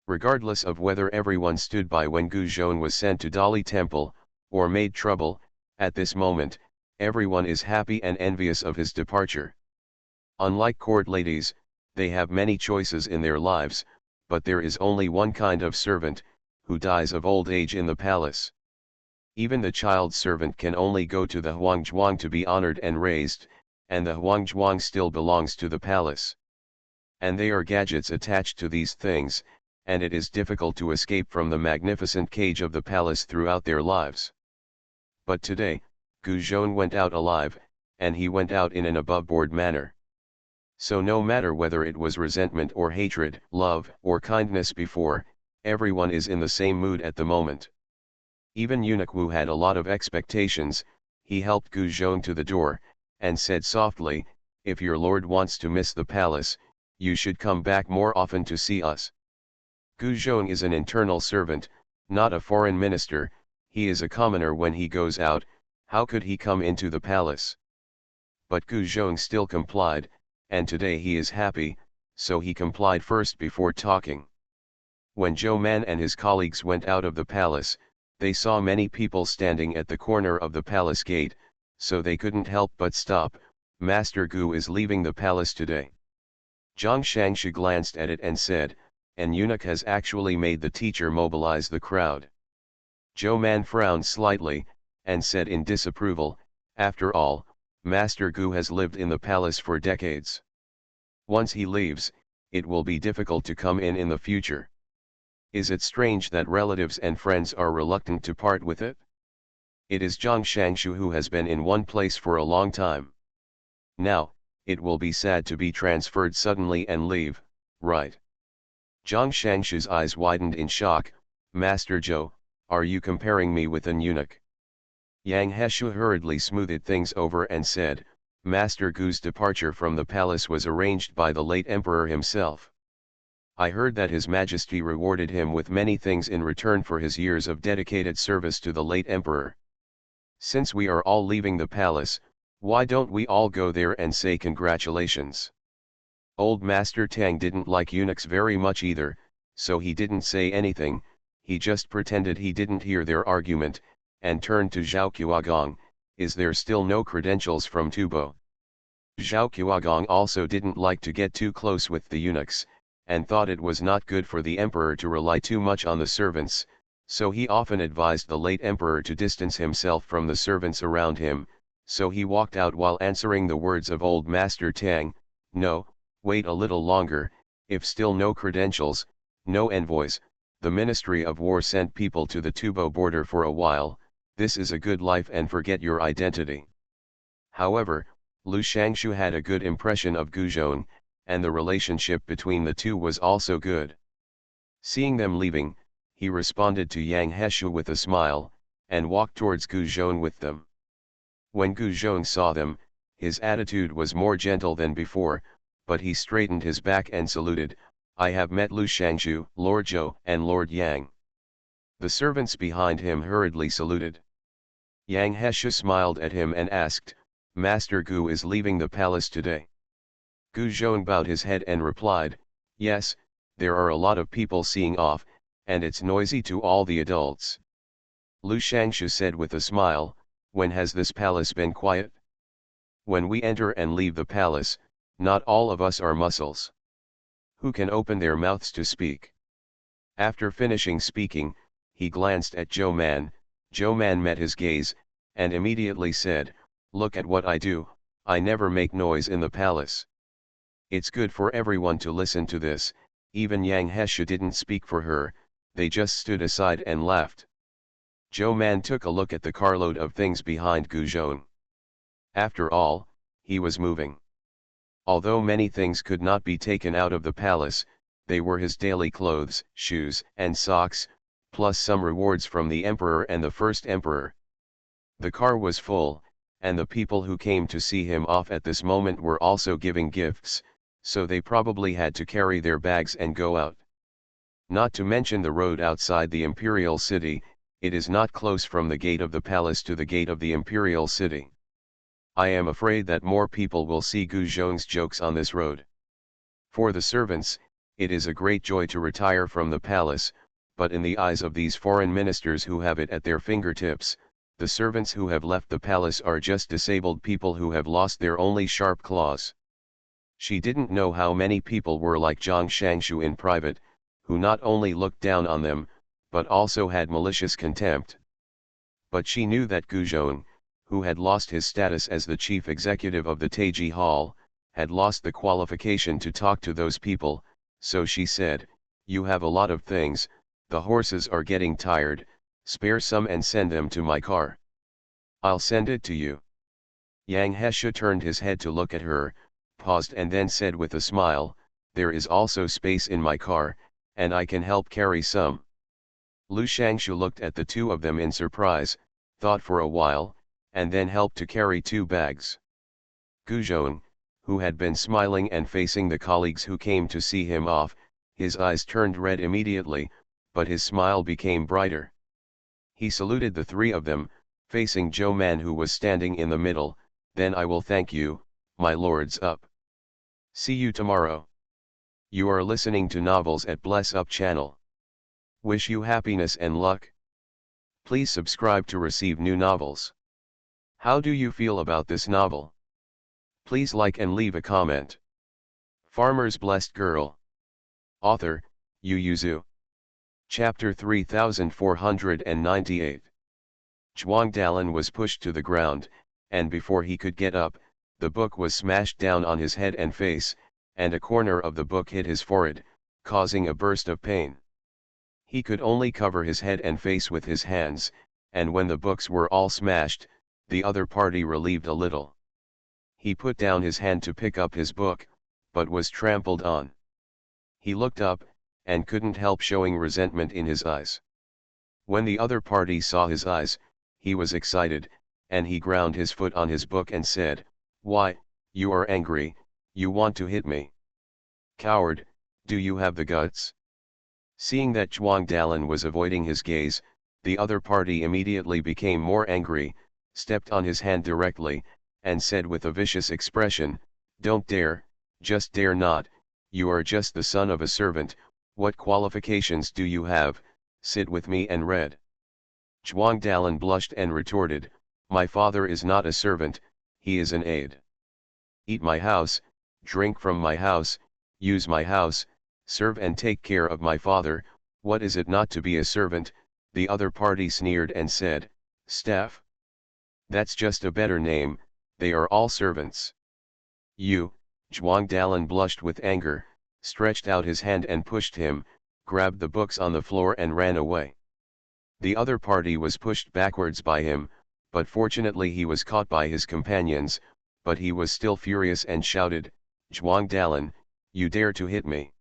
Regardless of whether everyone stood by when Gu Zhong was sent to Dali Temple, or made trouble, at this moment, everyone is happy and envious of his departure. Unlike court ladies, they have many choices in their lives, but there is only one kind of servant, who dies of old age in the palace. Even the child servant can only go to the Huangzhuang to be honored and raised, and the Huangzhuang still belongs to the palace. And they are gadgets attached to these things, and it is difficult to escape from the magnificent cage of the palace throughout their lives. But today, Gu Zhong went out alive, and he went out in an above-board manner. So no matter whether it was resentment or hatred, love or kindness before, everyone is in the same mood at the moment. Even Eunuch Wu had a lot of expectations. He helped Gu Zhong to the door, and said softly, if your lord wants to miss the palace, you should come back more often to see us. Gu Zhong is an internal servant, not a foreign minister. He is a commoner when he goes out. How could he come into the palace? But Gu Zhong still complied, and today he is happy, so he complied first before talking. When Zhou Man and his colleagues went out of the palace, they saw many people standing at the corner of the palace gate, so they couldn't help but stop. Master Gu is leaving the palace today. Zhang Shangshu glanced at it and said, an eunuch has actually made the teacher mobilize the crowd. Zhou Man frowned slightly, and said in disapproval, after all, Master Gu has lived in the palace for decades. Once he leaves, it will be difficult to come in the future. Is it strange that relatives and friends are reluctant to part with it? It is Zhang Shangshu who has been in one place for a long time. Now, it will be sad to be transferred suddenly and leave, right? Zhang Shangshu's eyes widened in shock. Master Zhou, are you comparing me with an eunuch? Yang Heshu hurriedly smoothed things over and said, Master Gu's departure from the palace was arranged by the late emperor himself. I heard that His Majesty rewarded him with many things in return for his years of dedicated service to the late emperor. Since we are all leaving the palace, why don't we all go there and say congratulations? Old Master Tang didn't like eunuchs very much either, so he didn't say anything. He just pretended he didn't hear their argument, and turned to Zhao Qiuagong, is there still no credentials from Tubo? Zhao Qiuagong also didn't like to get too close with the eunuchs, and thought it was not good for the emperor to rely too much on the servants, so he often advised the late emperor to distance himself from the servants around him. So he walked out while answering the words of old Master Tang, no, wait a little longer, if still no credentials, no envoys, the Ministry of War sent people to the Tubo border for a while, this is a good life and forget your identity. However, Lu Shangshu had a good impression of Gu Zhong, and the relationship between the two was also good. Seeing them leaving, he responded to Yang Heshu with a smile, and walked towards Gu Zhong with them. When Gu Zhong saw them, his attitude was more gentle than before, but he straightened his back and saluted, I have met Lu Shangshu, Lord Zhou, and Lord Yang. The servants behind him hurriedly saluted. Yang Heshu smiled at him and asked, Master Gu is leaving the palace today. Gu Zhong bowed his head and replied, yes, there are a lot of people seeing off, and it's noisy to all the adults. Lu Shangshu said with a smile, when has this palace been quiet? When we enter and leave the palace, not all of us are muscles who can open their mouths to speak. After finishing speaking, he glanced at Zhou Man. Zhou Man met his gaze, and immediately said, look at what I do, I never make noise in the palace. It's good for everyone to listen to this. Even Yang Hesha didn't speak for her, they just stood aside and laughed. Zhou Man took a look at the carload of things behind Gu Zhong. After all, he was moving. Although many things could not be taken out of the palace, they were his daily clothes, shoes, and socks, plus some rewards from the emperor and the first emperor. The car was full, and the people who came to see him off at this moment were also giving gifts, so they probably had to carry their bags and go out. Not to mention the road outside the imperial city, it is not close from the gate of the palace to the gate of the imperial city. I am afraid that more people will see Gu Zhong's jokes on this road. For the servants, it is a great joy to retire from the palace, but in the eyes of these foreign ministers who have it at their fingertips, the servants who have left the palace are just disabled people who have lost their only sharp claws. She didn't know how many people were like Zhang Shangshu in private, who not only looked down on them, but also had malicious contempt. But she knew that Gu Zhong, who had lost his status as the chief executive of the Taiji Hall, had lost the qualification to talk to those people, so she said, you have a lot of things, the horses are getting tired, spare some and send them to my car. I'll send it to you. Yang Hesha turned his head to look at her, paused and then said with a smile, there is also space in my car, and I can help carry some. Lu Shangshu looked at the two of them in surprise, thought for a while, and then helped to carry 2 bags. Gu Zhong, who had been smiling and facing the colleagues who came to see him off, his eyes turned red immediately, but his smile became brighter. He saluted the 3 of them, facing Zhou Man who was standing in the middle, then I will thank you, my lords up. See you tomorrow. You are listening to Novels at Bless Up channel. Wish you happiness and luck. Please subscribe to receive new novels. How do you feel about this novel? Please like and leave a comment. Farmer's Blessed Girl. Author, Yu Yuzu. Chapter 3498. Zhuang Dalan was pushed to the ground, and before he could get up, the book was smashed down on his head and face, and a corner of the book hit his forehead, causing a burst of pain. He could only cover his head and face with his hands, and when the books were all smashed, the other party relieved a little. He put down his hand to pick up his book, but was trampled on. He looked up, and couldn't help showing resentment in his eyes. When the other party saw his eyes, he was excited, and he ground his foot on his book and said, why, you are angry, you want to hit me. Coward, do you have the guts? Seeing that Zhuang Dalan was avoiding his gaze, the other party immediately became more angry, stepped on his hand directly, and said with a vicious expression, don't dare, just dare not, you are just the son of a servant, what qualifications do you have, sit with me and read. Zhuang Dalan blushed and retorted, my father is not a servant, he is an aide. Eat my house, drink from my house, use my house, serve and take care of my father, what is it not to be a servant? The other party sneered and said, staff. That's just a better name, they are all servants. You, Zhuang Dalan blushed with anger, stretched out his hand and pushed him, grabbed the books on the floor and ran away. The other party was pushed backwards by him, but fortunately he was caught by his companions, but he was still furious and shouted, Zhuang Dalan, you dare to hit me.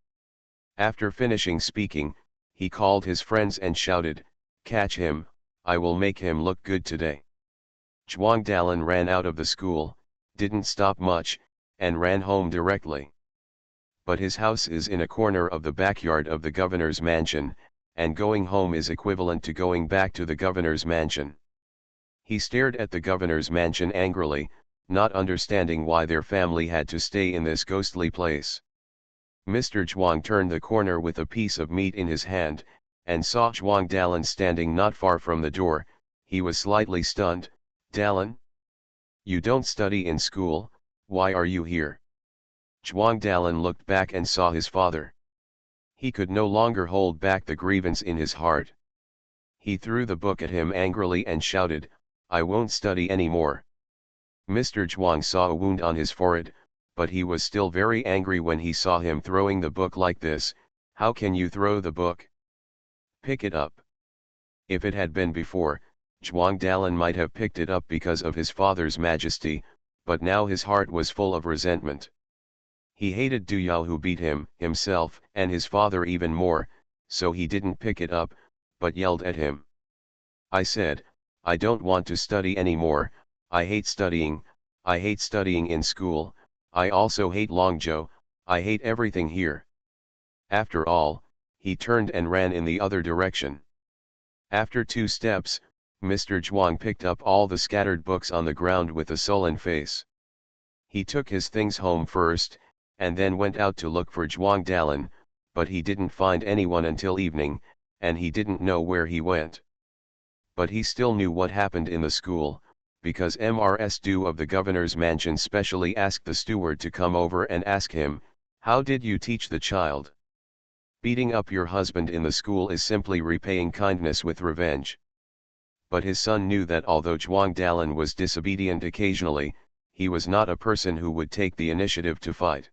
After finishing speaking, he called his friends and shouted, catch him, I will make him look good today. Zhuang Dalan ran out of the school, didn't stop much, and ran home directly. But his house is in a corner of the backyard of the governor's mansion, and going home is equivalent to going back to the governor's mansion. He stared at the governor's mansion angrily, not understanding why their family had to stay in this ghostly place. Mr. Zhuang turned the corner with a piece of meat in his hand, and saw Zhuang Dalin standing not far from the door. He was slightly stunned. "Dalin? You don't study in school, why are you here?" Zhuang Dalin looked back and saw his father. He could no longer hold back the grievance in his heart. He threw the book at him angrily and shouted, "I won't study anymore." Mr. Zhuang saw a wound on his forehead, but he was still very angry when he saw him throwing the book like this. "How can you throw the book? Pick it up." If it had been before, Zhuang Dalin might have picked it up because of his father's majesty, but now his heart was full of resentment. He hated Du Yao who beat him, himself, and his father even more, so he didn't pick it up, but yelled at him. "I said, I don't want to study anymore. I hate studying in school, I also hate Longzhou, I hate everything here." After all, he turned and ran in the other direction. After 2 steps, Mr. Zhuang picked up all the scattered books on the ground with a sullen face. He took his things home first, and then went out to look for Zhuang Dalin, but he didn't find anyone until evening, and he didn't know where he went. But he still knew what happened in the school, because Mrs. Du of the governor's mansion specially asked the steward to come over and ask him, "How did you teach the child?" Beating up your husband in the school is simply repaying kindness with revenge. But his son knew that although Zhuang Dalin was disobedient occasionally, he was not a person who would take the initiative to fight.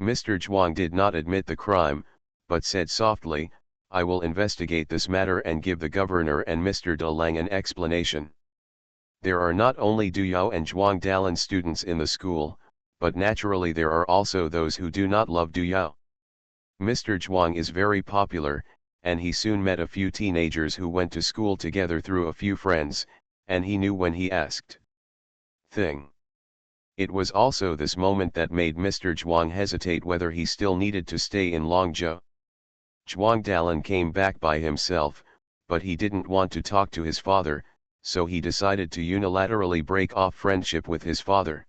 Mr. Zhuang did not admit the crime, but said softly, "I will investigate this matter and give the governor and Mr. De Lang an explanation." There are not only Du Yao and Zhuang Dalin students in the school, but naturally there are also those who do not love Du Yao. Mr. Zhuang is very popular, and he soon met a few teenagers who went to school together through a few friends, and he knew when he asked thing. It was also this moment that made Mr. Zhuang hesitate whether he still needed to stay in Longzhou. Zhuang Dalin came back by himself, but he didn't want to talk to his father, so he decided to unilaterally break off friendship with his father.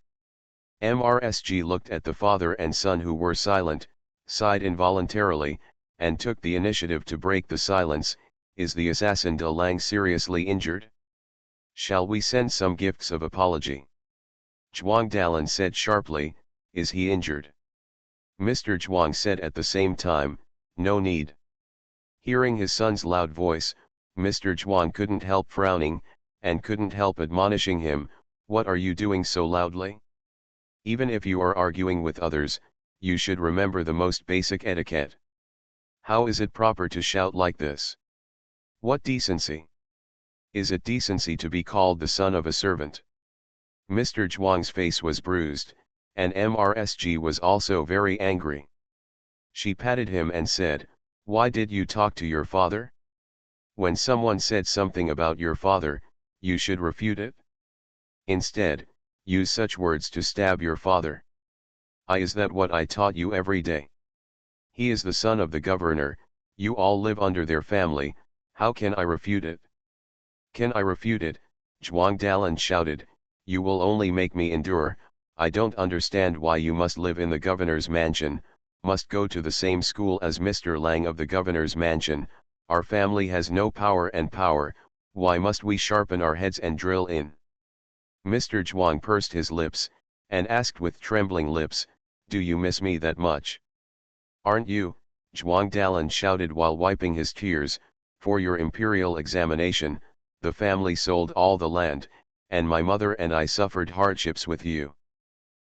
Mrsg looked at the father and son who were silent, sighed involuntarily, and took the initiative to break the silence. "Is the assassin De Lang seriously injured? Shall we send some gifts of apology?" Zhuang Dalin said sharply, "Is he injured?" Mr. Zhuang said at the same time, "No need." Hearing his son's loud voice, Mr. Zhuang couldn't help frowning, and couldn't help admonishing him, "What are you doing so loudly? Even if you are arguing with others, you should remember the most basic etiquette. How is it proper to shout like this? What decency? Is it decency to be called the son of a servant?" Mr. Zhuang's face was bruised, and Mrsg was also very angry. She patted him and said, "Why did you talk to your father? When someone said something about your father, you should refute it. Instead, use such words to stab your father. Is that what I taught you every day? He is the son of the governor, you all live under their family, how can I refute it?" "Can I refute it?" Zhuang Dalin shouted, "You will only make me endure. I don't understand why you must live in the governor's mansion, must go to the same school as Mr. Lang of the governor's mansion. Our family has no power, why must we sharpen our heads and drill in?" Mr. Zhuang pursed his lips, and asked with trembling lips, "Do you miss me that much?" "Aren't you?" Zhuang Dalin shouted while wiping his tears, "for your imperial examination, the family sold all the land, and my mother and I suffered hardships with you.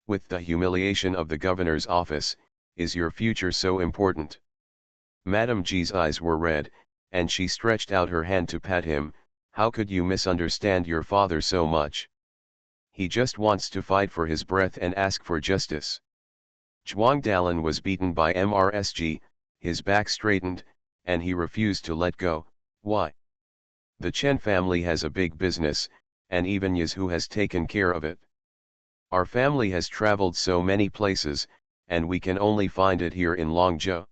With the humiliation of the governor's office, is your future so important?" Madame G's eyes were red, and she stretched out her hand to pat him. "How could you misunderstand your father so much? He just wants to fight for his breath and ask for justice." Zhuang Dalin was beaten by Mrsg, his back straightened, and he refused to let go. "Why? The Chen family has a big business, and even Yazhu has taken care of it. Our family has traveled so many places, and we can only find it here in Longzhou.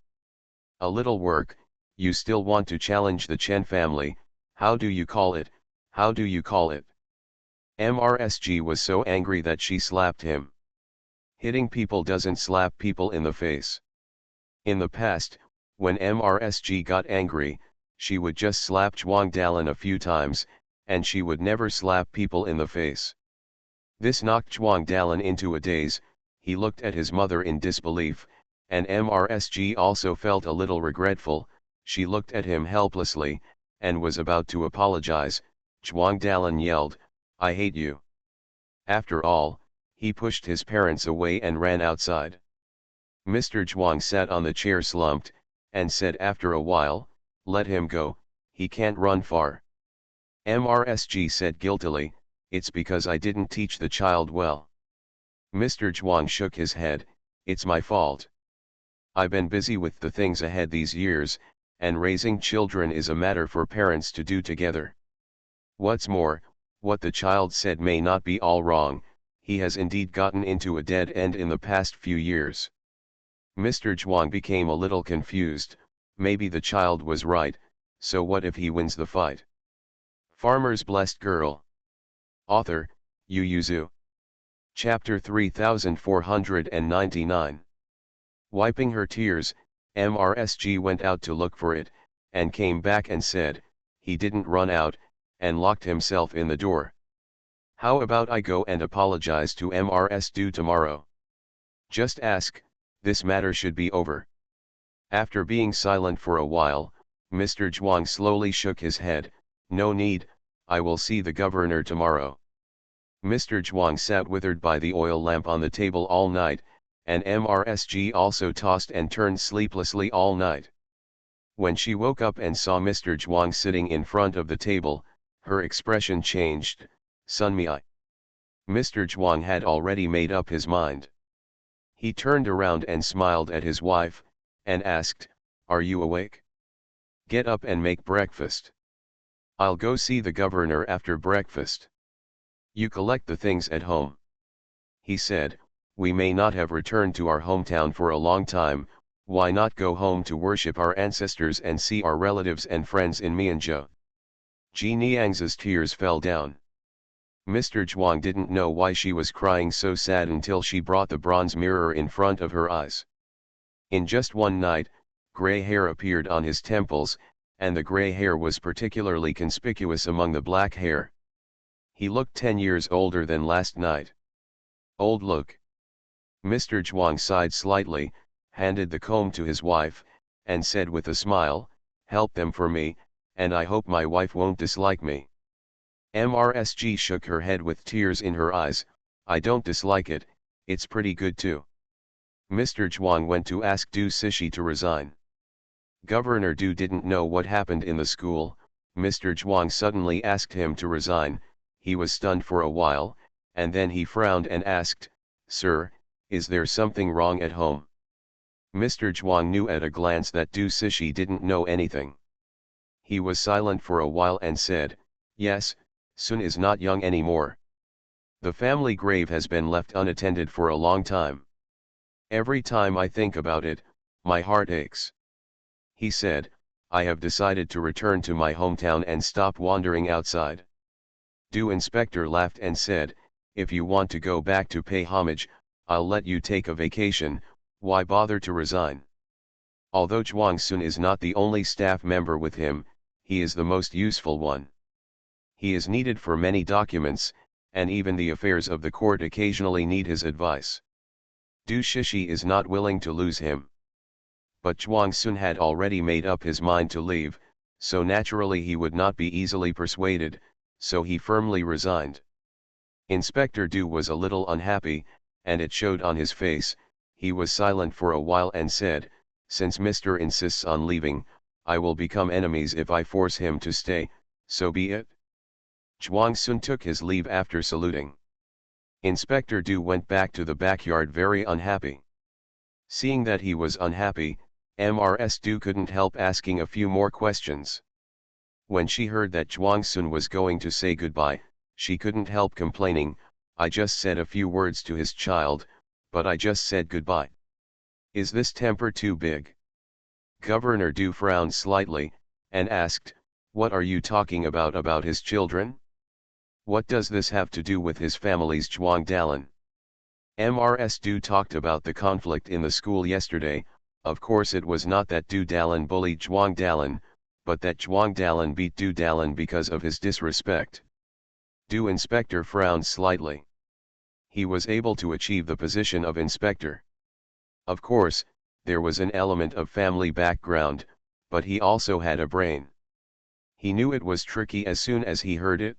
A little work, you still want to challenge the Chen family, how do you call it, how do you call it?" Mrsg was so angry that she slapped him. Hitting people doesn't slap people in the face. In the past, when MRSG got angry, she would just slap Zhuang Dalin a few times, and she would never slap people in the face. This knocked Zhuang Dalin into a daze. He looked at his mother in disbelief, and MRSG also felt a little regretful. She looked at him helplessly, and was about to apologize. Zhuang Dalin yelled, "I hate you." After all, he pushed his parents away and ran outside. Mr. Zhuang sat on the chair slumped, and said after a while, "Let him go, he can't run far." MRSG said guiltily, "It's because I didn't teach the child well." Mr. Zhuang shook his head, "It's my fault. I've been busy with the things ahead these years, and raising children is a matter for parents to do together. What's more, what the child said may not be all wrong, he has indeed gotten into a dead end in the past few years." Mr. Zhuang became a little confused. Maybe the child was right, so what if he wins the fight? Farmer's Blessed Girl. Author, Yu Yuzu. Chapter 3499. Wiping her tears, MRSG went out to look for it, and came back and said, he didn't run out, and locked himself in the door. "How about I go and apologize to MRSG tomorrow? Just ask, this matter should be over." After being silent for a while, Mr. Zhuang slowly shook his head, "No need, I will see the governor tomorrow." Mr. Zhuang sat withered by the oil lamp on the table all night, and MRSG also tossed and turned sleeplessly all night. When she woke up and saw Mr. Zhuang sitting in front of the table, her expression changed. "Sunmi." Mr. Zhuang had already made up his mind. He turned around and smiled at his wife, and asked, "Are you awake? Get up and make breakfast. I'll go see the governor after breakfast. You collect the things at home." He said, "We may not have returned to our hometown for a long time, why not go home to worship our ancestors and see our relatives and friends in Mianzhou?" Ji Niang's tears fell down. Mr. Zhuang didn't know why she was crying so sad until she brought the bronze mirror in front of her eyes. In just one night, gray hair appeared on his temples, and the gray hair was particularly conspicuous among the black hair. He looked 10 years older than last night. Old look. Mr. Zhuang sighed slightly, handed the comb to his wife, and said with a smile, "Help them for me, and I hope my wife won't dislike me." MRSG shook her head with tears in her eyes, "I don't dislike it, it's pretty good too." Mr. Zhuang went to ask Du Cixi to resign. Governor Du didn't know what happened in the school. Mr. Zhuang suddenly asked him to resign. He was stunned for a while, and then he frowned and asked, "Sir, is there something wrong at home?" Mr. Zhuang knew at a glance that Du Cixi didn't know anything. He was silent for a while and said, "Yes, Sun is not young anymore. The family grave has been left unattended for a long time. Every time I think about it, my heart aches." He said, "I have decided to return to my hometown and stop wandering outside." Du Inspector laughed and said, "If you want to go back to pay homage, I'll let you take a vacation, why bother to resign?" Although Zhuang Sun is not the only staff member with him, he is the most useful one. He is needed for many documents, and even the affairs of the court occasionally need his advice. Du Cixi is not willing to lose him. But Zhuang Sun had already made up his mind to leave, so naturally he would not be easily persuaded, so he firmly resigned. Inspector Du was a little unhappy, and it showed on his face. He was silent for a while and said, "Since Mr. insists on leaving, I will become enemies if I force him to stay, so be it." Zhuang Sun took his leave after saluting. Inspector Du went back to the backyard very unhappy. Seeing that he was unhappy, Mrs. Du couldn't help asking a few more questions. When she heard that Zhuang Sun was going to say goodbye, she couldn't help complaining, "I just said a few words to his child, but I just said goodbye. Is this temper too big?" Governor Du frowned slightly, and asked, "What are you talking about his children? What does this have to do with his family's Zhuang Dalin?" Mrs. Du talked about the conflict in the school yesterday, Of course it was not that Du Dalan bullied Zhuang Dalan, but that Zhuang Dalan beat Du Dalan because of his disrespect. Du Inspector frowned slightly. He was able to achieve the position of inspector. Of course, there was an element of family background, but he also had a brain. He knew it was tricky as soon as he heard it.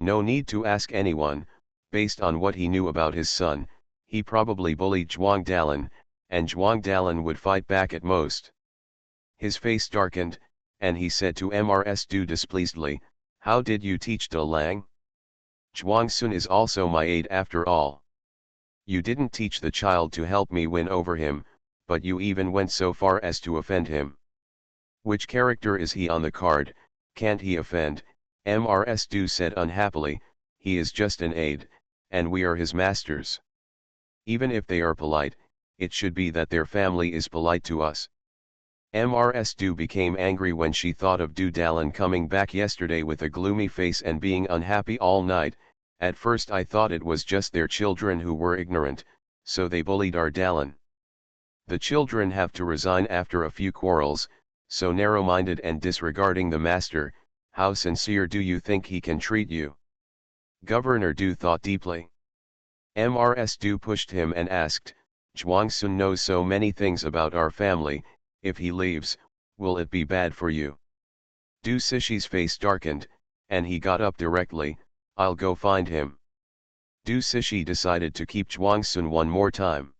No need to ask anyone, based on what he knew about his son, he probably bullied Zhuang Dalan, and Zhuang Dalan would fight back at most. His face darkened, and he said to Mrs. Du displeasedly, "How did you teach De Lang? Zhuang Sun is also my aide after all. You didn't teach the child to help me win over him, but you even went so far as to offend him. Which character is he on the card? Can't he offend?" Mrs. Du said unhappily, "He is just an aide, and we are his masters. Even if they are polite, it should be that their family is polite to us." Mrs. Du became angry when she thought of Du Dalan coming back yesterday with a gloomy face and being unhappy all night. "At first I thought it was just their children who were ignorant, so they bullied our Dalan. The children have to resign after a few quarrels, so narrow-minded and disregarding the master. How sincere do you think he can treat you?" Governor Du thought deeply. Mrs. Du pushed him and asked, "Zhuang Sun knows so many things about our family, if he leaves, will it be bad for you?" Du Sishi's face darkened, and he got up directly. "I'll go find him." Du Sishi decided to keep Zhuang Sun one more time.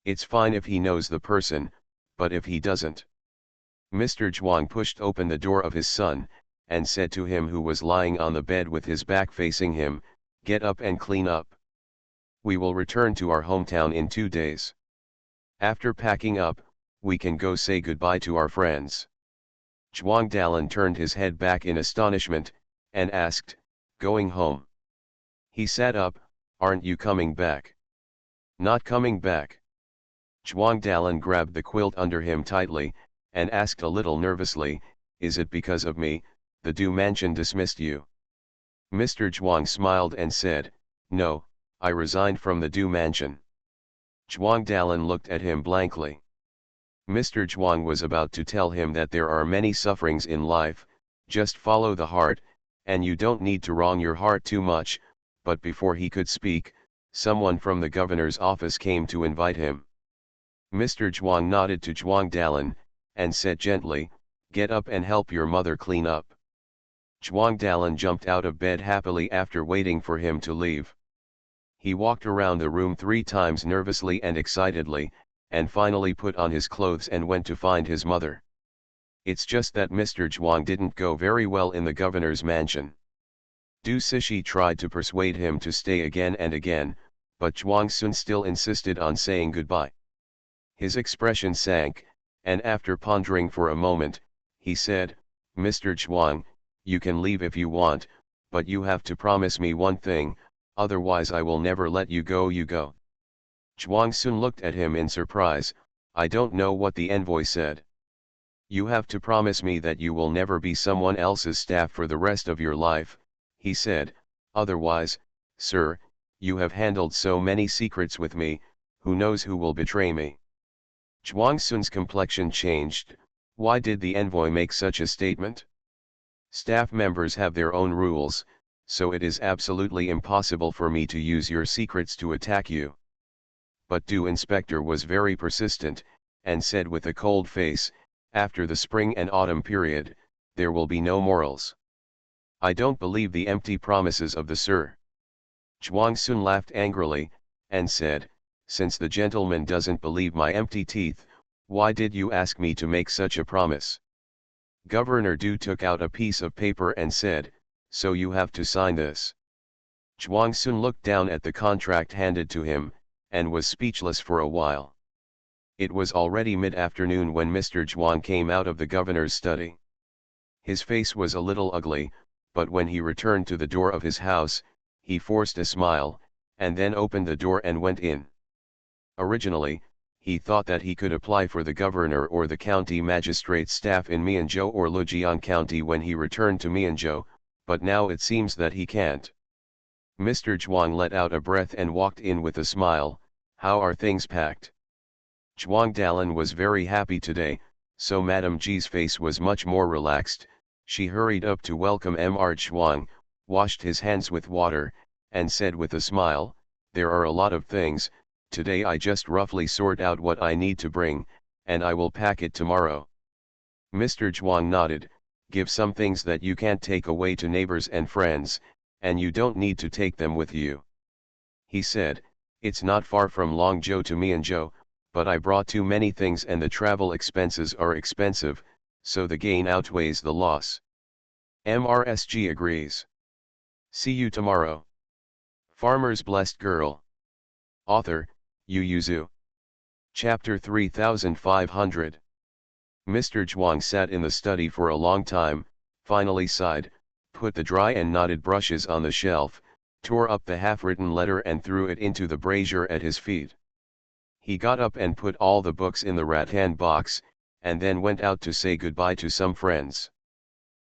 "It's fine if he knows the person, but if he doesn't." Mr. Zhuang pushed open the door of his son, and said to him who was lying on the bed with his back facing him, "Get up and clean up. We will return to our hometown in 2 days. After packing up, we can go say goodbye to our friends." Zhuang Dalan turned his head back in astonishment, and asked, "Going home?" He sat up. "Aren't you coming back?" "Not coming back." Zhuang Dalan grabbed the quilt under him tightly, and asked a little nervously, "Is it because of me, the Du mansion dismissed you?" Mr. Zhuang smiled and said, "No, I resigned from the Du mansion." Zhuang Dalan looked at him blankly. Mr. Zhuang was about to tell him that there are many sufferings in life, just follow the heart, and you don't need to wrong your heart too much, but before he could speak, someone from the governor's office came to invite him. Mr. Zhuang nodded to Zhuang Dalan, and said gently, "Get up and help your mother clean up." Zhuang Dalan jumped out of bed happily after waiting for him to leave. He walked around the room 3 times nervously and excitedly, and finally put on his clothes and went to find his mother. It's just that Mr. Zhuang didn't go very well in the governor's mansion. Du Sishi tried to persuade him to stay again and again, but Zhuang Sun still insisted on saying goodbye. His expression sank, and after pondering for a moment, he said, "Mr. Zhuang, you can leave if you want, but you have to promise me one thing, otherwise I will never let you go. You go." Zhuang Sun looked at him in surprise. "I don't know what the envoy said." "You have to promise me that you will never be someone else's staff for the rest of your life," he said, "otherwise, sir, you have handled so many secrets with me, who knows who will betray me." Zhuang Sun's complexion changed. Why did the envoy make such a statement? Staff members have their own rules, so it is absolutely impossible for me to use your secrets to attack you. But Du Inspector was very persistent, and said with a cold face, "After the spring and autumn period, there will be no morals. I don't believe the empty promises of the sir." Zhuang Sun laughed angrily, and said, "Since the gentleman doesn't believe my empty teeth, why did you ask me to make such a promise?" Governor Du took out a piece of paper and said, "So you have to sign this." Zhuang Sun looked down at the contract handed to him, and was speechless for a while. It was already mid-afternoon when Mr. Zhuang came out of the governor's study. His face was a little ugly, but when he returned to the door of his house, he forced a smile, and then opened the door and went in. Originally, he thought that he could apply for the governor or the county magistrate's staff in Mianzhou or Lujian County when he returned to Mianzhou, but now it seems that he can't. Mr. Zhuang let out a breath and walked in with a smile. "How are things packed?" Zhuang Dalin was very happy today, so Madame G's face was much more relaxed. She hurried up to welcome Mr. Zhuang, washed his hands with water, and said with a smile, "There are a lot of things, today I just roughly sort out what I need to bring, and I will pack it tomorrow." Mr. Zhuang nodded, "Give some things that you can't take away to neighbors and friends, and you don't need to take them with you." He said, "It's not far from Longzhou to Mianzhou, but I brought too many things and the travel expenses are expensive, so the gain outweighs the loss." MRSG agrees. See you tomorrow. Farmer's Blessed Girl. Author, Yu Yuzu. Chapter 3500. Mr. Zhuang sat in the study for a long time, finally sighed, put the dry and knotted brushes on the shelf, tore up the half-written letter and threw it into the brazier at his feet. He got up and put all the books in the rattan box, and then went out to say goodbye to some friends.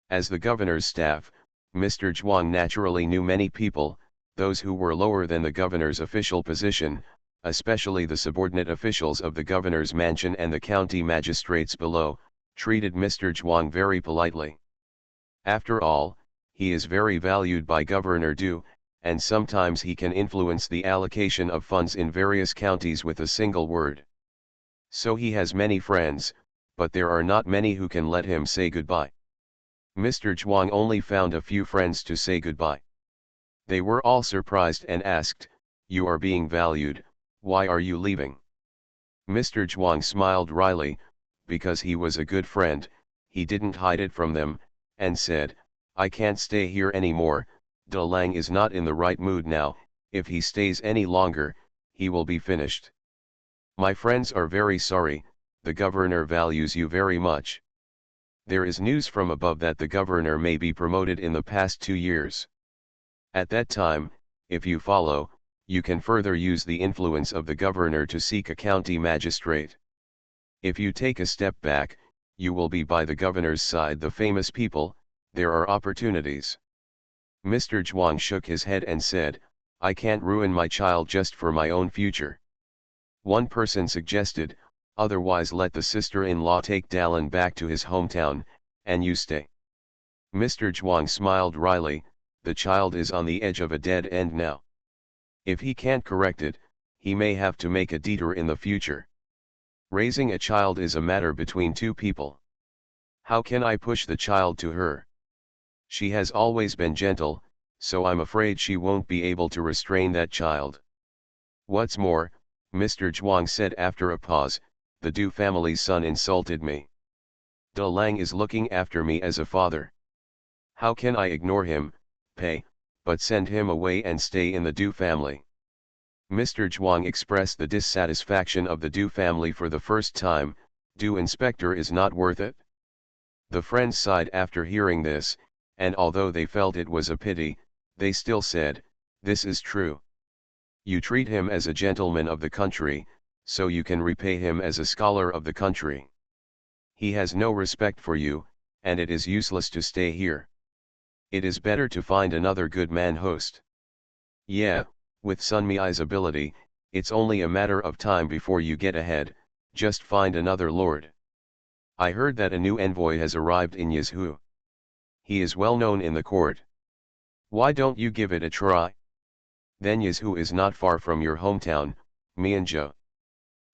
As the governor's staff, Mr. Zhuang naturally knew many people, those who were lower than the governor's official position, especially the subordinate officials of the governor's mansion and the county magistrates below, treated Mr. Zhuang very politely. After all, he is very valued by Governor Du, and sometimes he can influence the allocation of funds in various counties with a single word. So he has many friends, but there are not many who can let him say goodbye. Mr. Zhuang only found a few friends to say goodbye. They were all surprised and asked, "You are being valued, why are you leaving?" Mr. Zhuang smiled wryly, because he was a good friend, he didn't hide it from them, and said, "I can't stay here anymore, De Lang is not in the right mood now, if he stays any longer, he will be finished. My friends are very sorry, the governor values you very much. There is news from above that the governor may be promoted in the past 2 years. At that time, if you follow, you can further use the influence of the governor to seek a county magistrate. If you take a step back, you will be by the governor's side, the famous people, there are opportunities." Mr. Zhuang shook his head and said, "I can't ruin my child just for my own future." One person suggested, "Otherwise let the sister-in-law take Dalin back to his hometown, and you stay." Mr. Zhuang smiled wryly, "The child is on the edge of a dead end now. If he can't correct it, he may have to make a detour in the future. Raising a child is a matter between two people. How can I push the child to her? She has always been gentle, so I'm afraid she won't be able to restrain that child. What's more," Mr. Zhuang said after a pause, "the Du family's son insulted me. De Lang is looking after me as a father. How can I ignore him, but send him away and stay in the Du family?" Mr. Zhuang expressed the dissatisfaction of the Du family for the first time. "Du inspector is not worth it?" The friends sighed after hearing this, and although they felt it was a pity, they still said, "This is true. You treat him as a gentleman of the country, so you can repay him as a scholar of the country. He has no respect for you, and it is useless to stay here. It is better to find another good man host. Yeah, with Sun Mi's ability, it's only a matter of time before you get ahead, just find another lord. I heard that a new envoy has arrived in Yizhu. He is well known in the court. Why don't you give it a try? Then Yizhu is not far from your hometown, Mianzhou."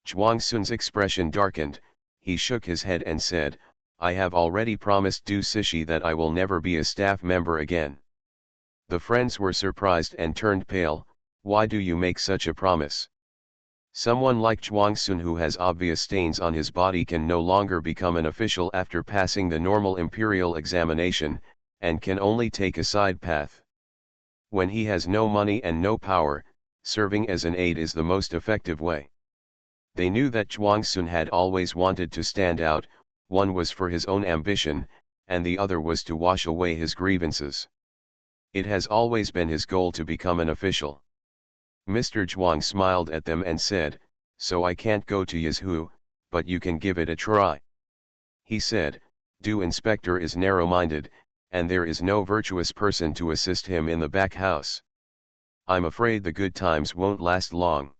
Zhuang Sun's expression darkened, he shook his head and said, "I have already promised Du Sishi that I will never be a staff member again." The friends were surprised and turned pale. "Why do you make such a promise? Someone like Zhuang Sun who has obvious stains on his body can no longer become an official after passing the normal imperial examination, and can only take a side path. When he has no money and no power, serving as an aide is the most effective way." They knew that Zhuang Sun had always wanted to stand out, one was for his own ambition, and the other was to wash away his grievances. It has always been his goal to become an official. Mr. Zhuang smiled at them and said, "So I can't go to Yizhu, but you can give it a try." He said, "Du inspector is narrow-minded, and there is no virtuous person to assist him in the back house. I'm afraid the good times won't last long.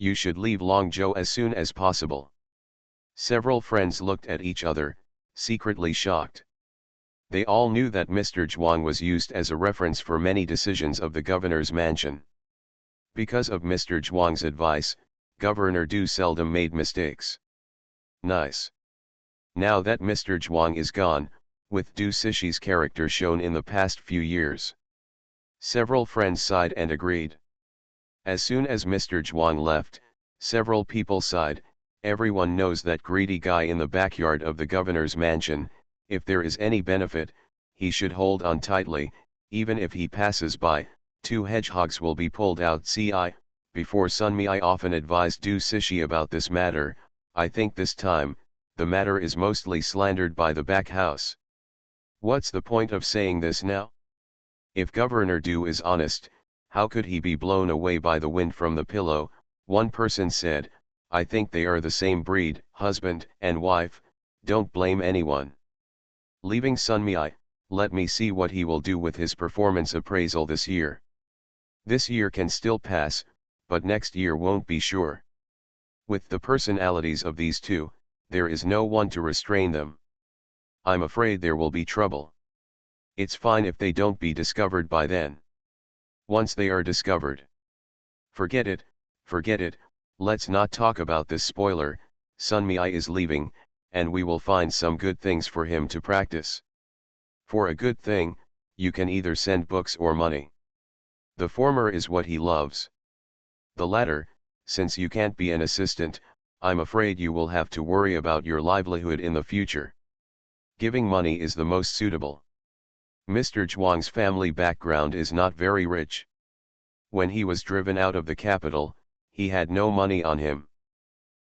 You should leave Longzhou as soon as possible. Several friends looked at each other, secretly shocked. They all knew that Mr. Zhuang was used as a reference for many decisions of the governor's mansion. Because of Mr. Zhuang's advice, Governor Du seldom made mistakes. Nice. Now that Mr. Zhuang is gone, with Du Sishi's character shown in the past few years. Several friends sighed and agreed. As soon as Mr. Zhuang left, several people sighed. Everyone knows that greedy guy in the backyard of the governor's mansion. If there is any benefit, he should hold on tightly. Even if he passes by, 2 hedgehogs will be pulled out. Before Sunmi I often advised Du Sishi about this matter. I think this time, the matter is mostly slandered by the back house. What's the point of saying this now? If Governor Du is honest, how could he be blown away by the wind from the pillow? One person said, I think they are the same breed, husband and wife. Don't blame anyone. Leaving Sunmi, let me see what he will do with his performance appraisal this year. This year can still pass, but next year won't be sure. With the personalities of these two, there is no one to restrain them. I'm afraid there will be trouble. It's fine if they don't be discovered by then. Once they are discovered. Forget it, let's not talk about this spoiler. Sunmi is leaving, and we will find some good things for him to practice. For a good thing, you can either send books or money. The former is what he loves. The latter, since you can't be an assistant, I'm afraid you will have to worry about your livelihood in the future. Giving money is the most suitable. Mr. Zhuang's family background is not very rich. When he was driven out of the capital, he had no money on him.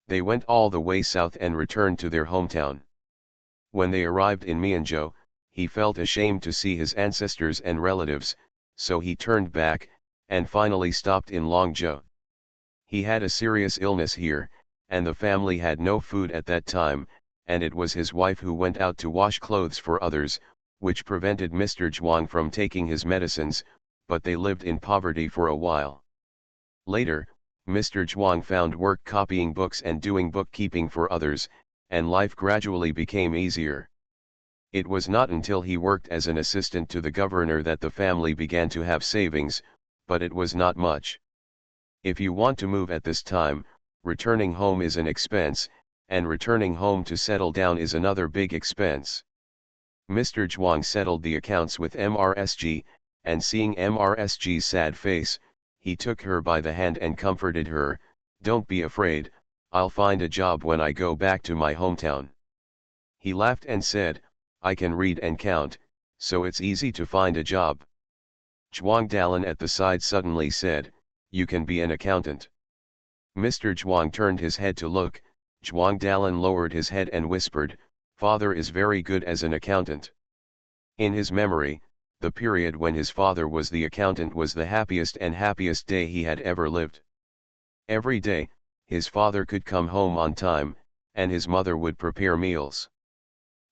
They went all the way south and returned to their hometown. When they arrived in Mianzhou, he felt ashamed to see his ancestors and relatives, so he turned back, and finally stopped in Longzhou. He had a serious illness here, and the family had no food at that time, and it was his wife who went out to wash clothes for others, which prevented Mr. Zhuang from taking his medicines, but they lived in poverty for a while. Later, Mr. Zhuang found work copying books and doing bookkeeping for others, and life gradually became easier. It was not until he worked as an assistant to the governor that the family began to have savings, but it was not much. If you want to move at this time, returning home is an expense, and returning home to settle down is another big expense. Mr. Zhuang settled the accounts with MRSG, and seeing MRSG's sad face, he took her by the hand and comforted her. Don't be afraid, I'll find a job when I go back to my hometown. He laughed and said, I can read and count, so it's easy to find a job. Zhuang Dalin at the side suddenly said, you can be an accountant. Mr. Zhuang turned his head to look. Zhuang Dalin lowered his head and whispered, Father is very good as an accountant. In his memory, the period when his father was the accountant was the happiest day he had ever lived. Every day, his father could come home on time, and his mother would prepare meals.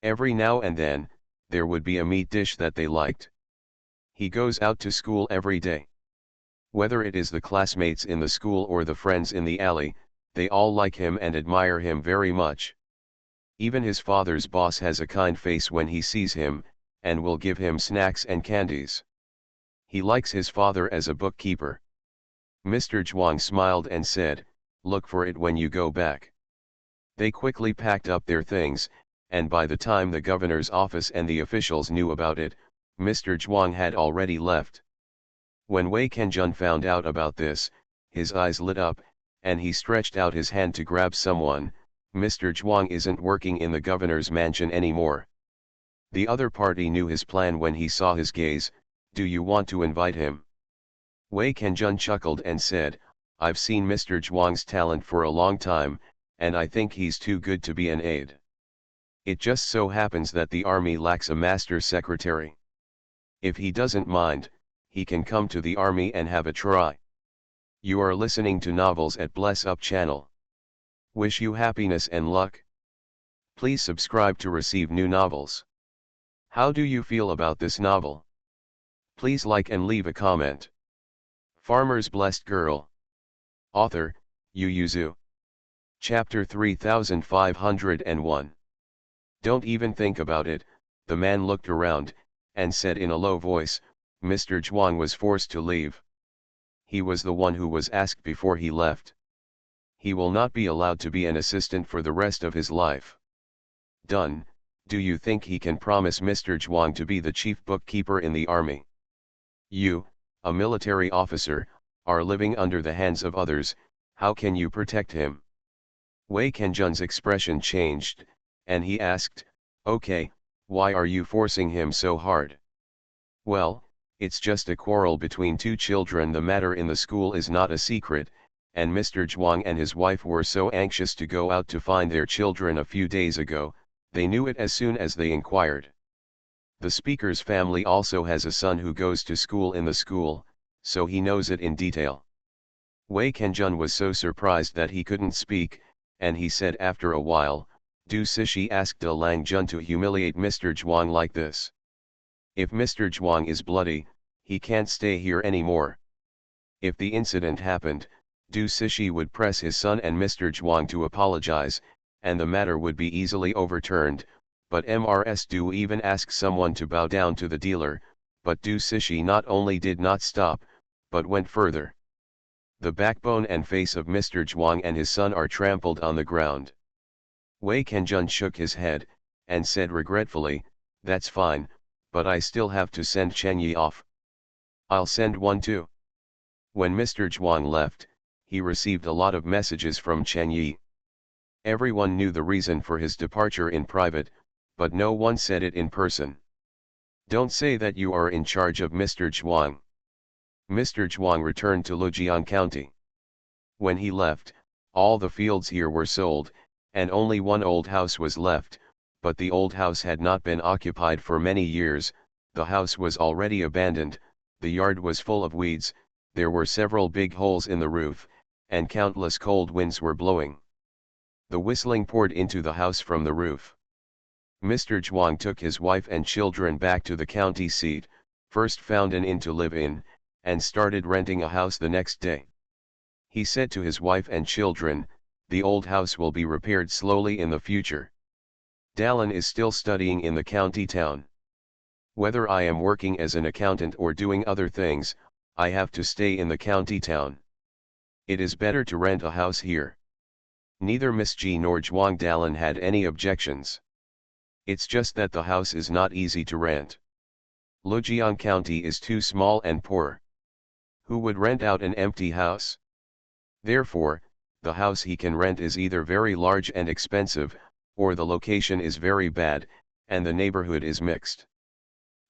Every now and then, there would be a meat dish that they liked. He goes out to school every day. Whether it is the classmates in the school or the friends in the alley, they all like him and admire him very much. Even his father's boss has a kind face when he sees him, and will give him snacks and candies. He likes his father as a bookkeeper. Mr. Zhuang smiled and said, look for it when you go back. They quickly packed up their things, and by the time the governor's office and the officials knew about it, Mr. Zhuang had already left. When Wei Kenjun found out about this, his eyes lit up, and he stretched out his hand to grab someone. Mr. Zhuang isn't working in the governor's mansion anymore. The other party knew his plan when he saw his gaze. Do you want to invite him? Wei Kenjun chuckled and said, I've seen Mr. Zhuang's talent for a long time, and I think he's too good to be an aide. It just so happens that the army lacks a master secretary. If he doesn't mind, he can come to the army and have a try. You are listening to Novels at Bless Up channel. Wish you happiness and luck. Please subscribe to receive new novels. How do you feel about this novel? Please like and leave a comment. Farmer's Blessed Girl. Author, Yuzu. Chapter 3501. Don't even think about it. The man looked around, and said in a low voice, Mr. Zhuang was forced to leave. He was the one who was asked before he left. He will not be allowed to be an assistant for the rest of his life. Done. Do you think he can promise Mr. Zhuang to be the chief bookkeeper in the army? You, a military officer, are living under the hands of others. How can you protect him? Wei Kenjun's expression changed, and he asked, okay, why are you forcing him so hard? Well, it's just a quarrel between two children. The matter in the school is not a secret, and Mr. Zhuang and his wife were so anxious to go out to find their children a few days ago, they knew it as soon as they inquired. The speaker's family also has a son who goes to school in the school, so he knows it in detail. Wei Kenjun was so surprised that he couldn't speak, and he said after a while, Du Sishi asked De Lang Jun to humiliate Mr. Zhuang like this. If Mr. Zhuang is bloody, he can't stay here anymore. If the incident happened, Du Sishi would press his son and Mr. Zhuang to apologize, and the matter would be easily overturned, but Mrs. Du even asked someone to bow down to the dealer, but Du Sishi not only did not stop, but went further. The backbone and face of Mr. Zhuang and his son are trampled on the ground. Wei Kenjun shook his head, and said regretfully, that's fine, but I still have to send Chen Yi off. I'll send one too. When Mr. Zhuang left, he received a lot of messages from Chen Yi. Everyone knew the reason for his departure in private, but no one said it in person. Don't say that you are in charge of Mr. Zhuang. Mr. Zhuang returned to Lujian County. When he left, all the fields here were sold, and only one old house was left, but the old house had not been occupied for many years. The house was already abandoned, the yard was full of weeds, there were several big holes in the roof, and countless cold winds were blowing. The whistling poured into the house from the roof. Mr. Zhuang took his wife and children back to the county seat, first found an inn to live in, and started renting a house the next day. He said to his wife and children, the old house will be repaired slowly in the future. Dallin is still studying in the county town. Whether I am working as an accountant or doing other things, I have to stay in the county town. It is better to rent a house here. Neither Miss Ji nor Zhuang Dallin had any objections. It's just that the house is not easy to rent. Lujian County is too small and poor. Who would rent out an empty house? Therefore, the house he can rent is either very large and expensive, or the location is very bad, and the neighborhood is mixed.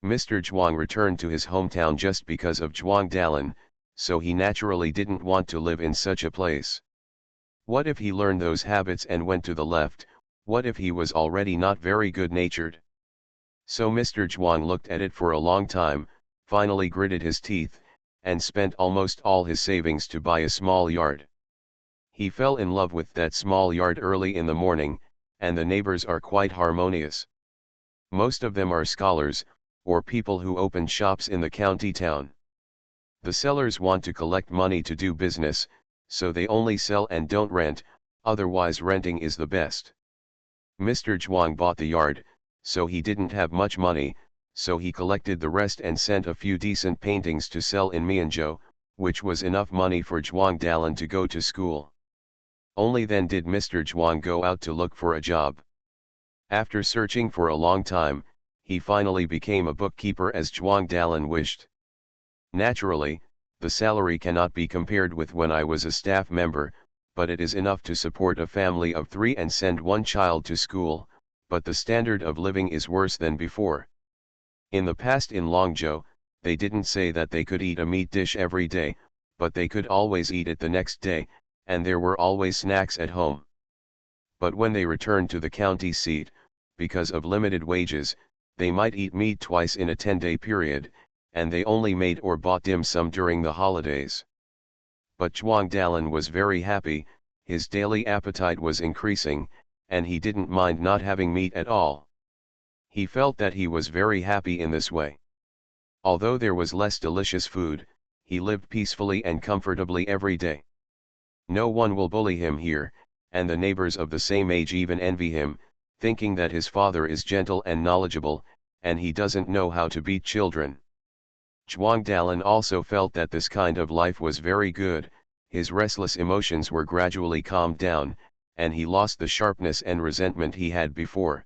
Mr. Zhuang returned to his hometown just because of Zhuang Dallin, so he naturally didn't want to live in such a place. What if he learned those habits and went to the left? What if he was already not very good-natured? So Mr. Zhuang looked at it for a long time, finally gritted his teeth, and spent almost all his savings to buy a small yard. He fell in love with that small yard early in the morning, and the neighbors are quite harmonious. Most of them are scholars, or people who open shops in the county town. The sellers want to collect money to do business, so they only sell and don't rent, otherwise renting is the best. Mr. Zhuang bought the yard, so he didn't have much money, so he collected the rest and sent a few decent paintings to sell in Mianzhou, which was enough money for Zhuang Dallin to go to school. Only then did Mr. Zhuang go out to look for a job. After searching for a long time, he finally became a bookkeeper as Zhuang Dallin wished. Naturally, the salary cannot be compared with when I was a staff member, but it is enough to support a family of 3 and send one child to school, but the standard of living is worse than before. In the past in Longzhou, they didn't say that they could eat a meat dish every day, but they could always eat it the next day, and there were always snacks at home. But when they returned to the county seat, because of limited wages, they might eat meat twice in a 10-day period, and they only made or bought dim sum during the holidays. But Zhuang Dallin was very happy, his daily appetite was increasing, and he didn't mind not having meat at all. He felt that he was very happy in this way. Although there was less delicious food, he lived peacefully and comfortably every day. No one will bully him here, and the neighbors of the same age even envy him, thinking that his father is gentle and knowledgeable, and he doesn't know how to beat children. Zhuang Dalin also felt that this kind of life was very good. His restless emotions were gradually calmed down, and he lost the sharpness and resentment he had before.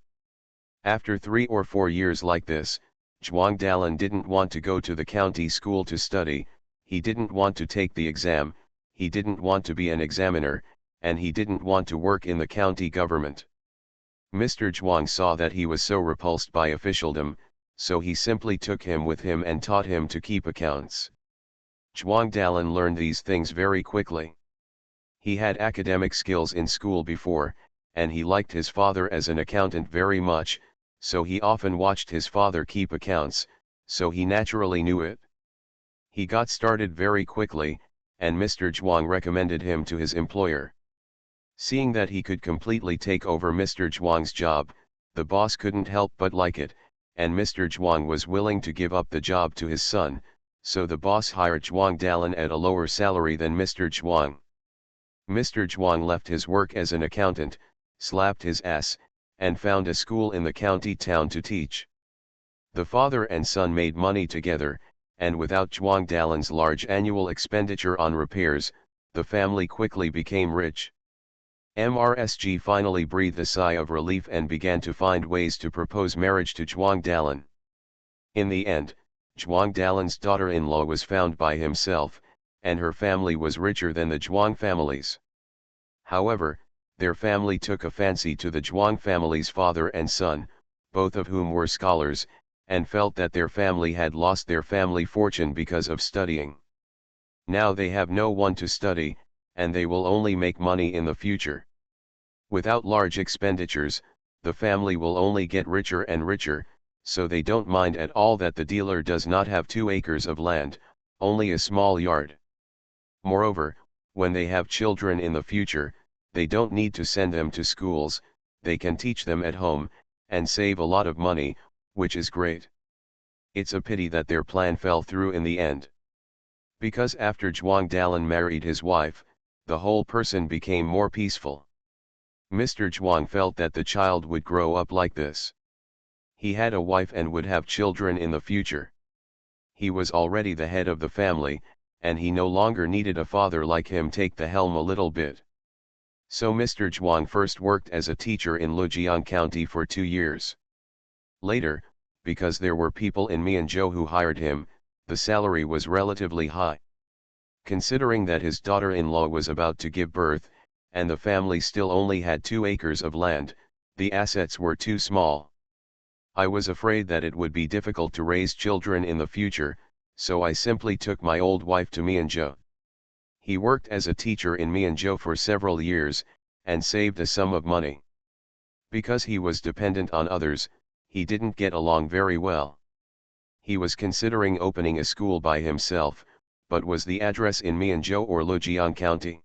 After 3 or 4 years like this, Zhuang Dalin didn't want to go to the county school to study, he didn't want to take the exam, he didn't want to be an examiner, and he didn't want to work in the county government. Mr. Zhuang saw that he was so repulsed by officialdom, so he simply took him with him and taught him to keep accounts. Zhuang Dalin learned these things very quickly. He had academic skills in school before, and he liked his father as an accountant very much, so he often watched his father keep accounts, so he naturally knew it. He got started very quickly, and Mr. Zhuang recommended him to his employer. Seeing that he could completely take over Mr. Zhuang's job, the boss couldn't help but like it, and Mr. Zhuang was willing to give up the job to his son, so the boss hired Zhuang Dalin at a lower salary than Mr. Zhuang. Mr. Zhuang left his work as an accountant, slapped his ass, and found a school in the county town to teach. The father and son made money together, and without Zhuang Dalin's large annual expenditure on repairs, the family quickly became rich. MRSG finally breathed a sigh of relief and began to find ways to propose marriage to Zhuang Dalin. In the end, Zhuang Dalin's daughter-in-law was found by himself, and her family was richer than the Zhuang families. However, their family took a fancy to the Zhuang family's father and son, both of whom were scholars, and felt that their family had lost their family fortune because of studying. Now they have no one to study, and they will only make money in the future. Without large expenditures, the family will only get richer and richer, so they don't mind at all that the dealer does not have 2 acres of land, only a small yard. Moreover, when they have children in the future, they don't need to send them to schools, they can teach them at home, and save a lot of money, which is great. It's a pity that their plan fell through in the end. Because after Zhuang Dalin married his wife, the whole person became more peaceful. Mr. Zhuang felt that the child would grow up like this. He had a wife and would have children in the future. He was already the head of the family, and he no longer needed a father like him take the helm a little bit. So Mr. Zhuang first worked as a teacher in Lujiang County for 2 years. Later, because there were people in Mianzhou who hired him, the salary was relatively high. Considering that his daughter-in-law was about to give birth, and the family still only had 2 acres of land, the assets were too small. I was afraid that it would be difficult to raise children in the future, so I simply took my old wife to Mianzhou. He worked as a teacher in Mianzhou for several years, and saved a sum of money. Because he was dependent on others, he didn't get along very well. He was considering opening a school by himself, but was the address in Mianzhou or Lujiang County?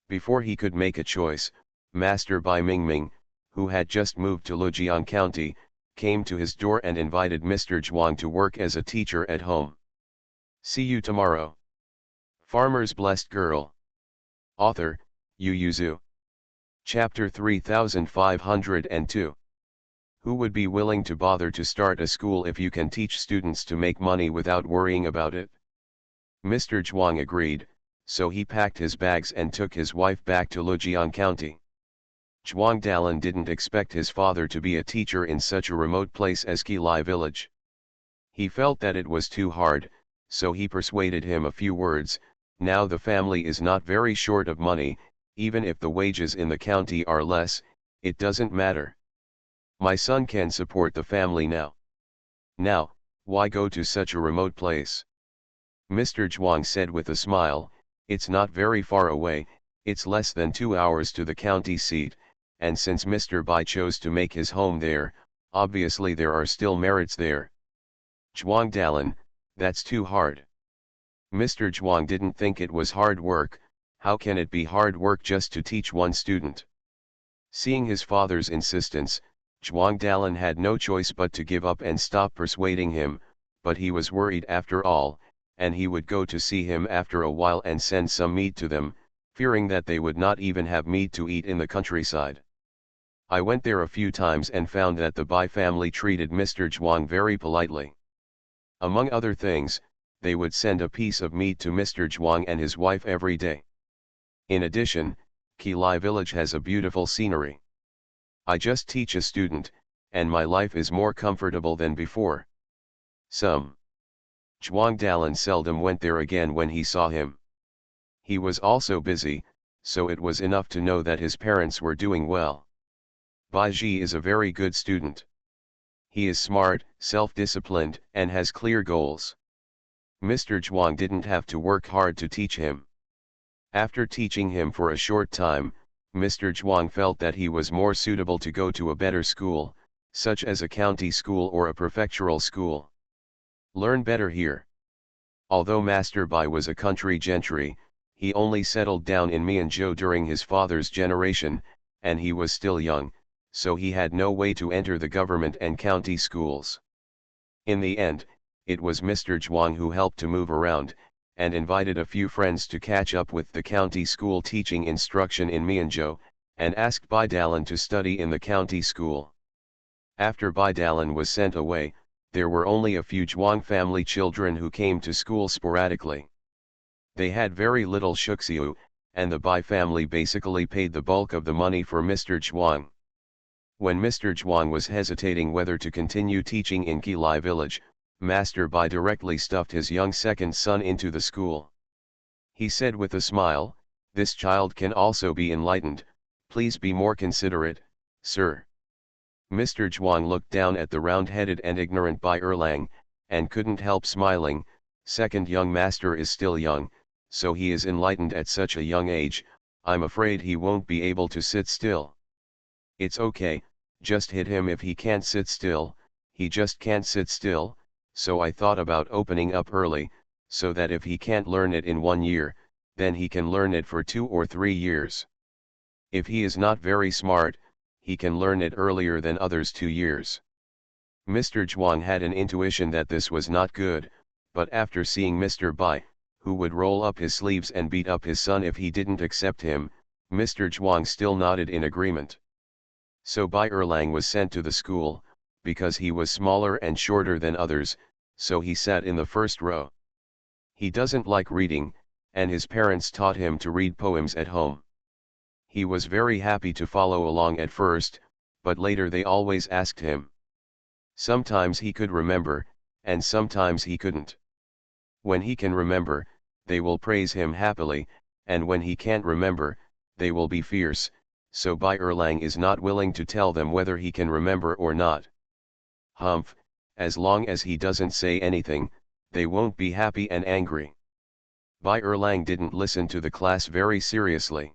Before he could make a choice, Master Bai Mingming, who had just moved to Lujiang County, came to his door and invited Mr. Zhuang to work as a teacher at home. See you tomorrow. Farmer's Blessed Girl. Author, Yu Yuzu. Chapter 3502. Who would be willing to bother to start a school if you can teach students to make money without worrying about it? Mr. Zhuang agreed, so he packed his bags and took his wife back to Lujiang County. Zhuang Dalin didn't expect his father to be a teacher in such a remote place as Qilai village. He felt that it was too hard, so he persuaded him a few words. Now the family is not very short of money, even if the wages in the county are less, it doesn't matter. My son can support the family now. Now, why go to such a remote place? Mr. Zhuang said with a smile, it's not very far away, it's less than 2 hours to the county seat, and since Mr. Bai chose to make his home there, obviously there are still merits there. Zhuang Dalin, that's too hard. Mr. Zhuang didn't think it was hard work. How can it be hard work just to teach one student? Seeing his father's insistence, Zhuang Dalin had no choice but to give up and stop persuading him, but he was worried after all, and he would go to see him after a while and send some meat to them, fearing that they would not even have meat to eat in the countryside. I went there a few times and found that the Bai family treated Mr. Zhuang very politely. Among other things, they would send a piece of meat to Mr. Zhuang and his wife every day. In addition, Qilai village has a beautiful scenery. I just teach a student, and my life is more comfortable than before. Some Zhuang Dalan seldom went there again when he saw him. He was also busy, so it was enough to know that his parents were doing well. Bai Ji is a very good student. He is smart, self-disciplined, and has clear goals. Mr. Zhuang didn't have to work hard to teach him. After teaching him for a short time, Mr. Zhuang felt that he was more suitable to go to a better school, such as a county school or a prefectural school. Learn better here. Although Master Bai was a country gentry, he only settled down in Mianzhou during his father's generation, and he was still young, so he had no way to enter the government and county schools. In the end, it was Mr. Zhuang who helped to move around, and invited a few friends to catch up with the county school teaching instruction in Mianzhou, and asked Bai Dalan to study in the county school. After Bai Dalan was sent away, there were only a few Zhuang family children who came to school sporadically. They had very little shuxiu, and the Bai family basically paid the bulk of the money for Mr. Zhuang. When Mr. Zhuang was hesitating whether to continue teaching in Qilai village, Master Bai directly stuffed his young second son into the school. He said with a smile, "This child can also be enlightened, please be more considerate, sir." Mr. Zhuang looked down at the round-headed and ignorant Bai Erlang, and couldn't help smiling. Second young master is still young, so he is enlightened at such a young age. I'm afraid he won't be able to sit still. It's okay, just hit him if he can't sit still. He just can't sit still, so I thought about opening up early, so that if he can't learn it in 1 year, then he can learn it for 2 or 3 years. If he is not very smart, he can learn it earlier than others 2 years. Mr. Zhuang had an intuition that this was not good, but after seeing Mr. Bai, who would roll up his sleeves and beat up his son if he didn't accept him, Mr. Zhuang still nodded in agreement. So Bai Erlang was sent to the school, because he was smaller and shorter than others, so he sat in the first row. He doesn't like reading, and his parents taught him to read poems at home. He was very happy to follow along at first, but later they always asked him. Sometimes he could remember, and sometimes he couldn't. When he can remember, they will praise him happily, and when he can't remember, they will be fierce, so Bai Erlang is not willing to tell them whether he can remember or not. Humph, as long as he doesn't say anything, they won't be happy and angry. Bai Erlang didn't listen to the class very seriously.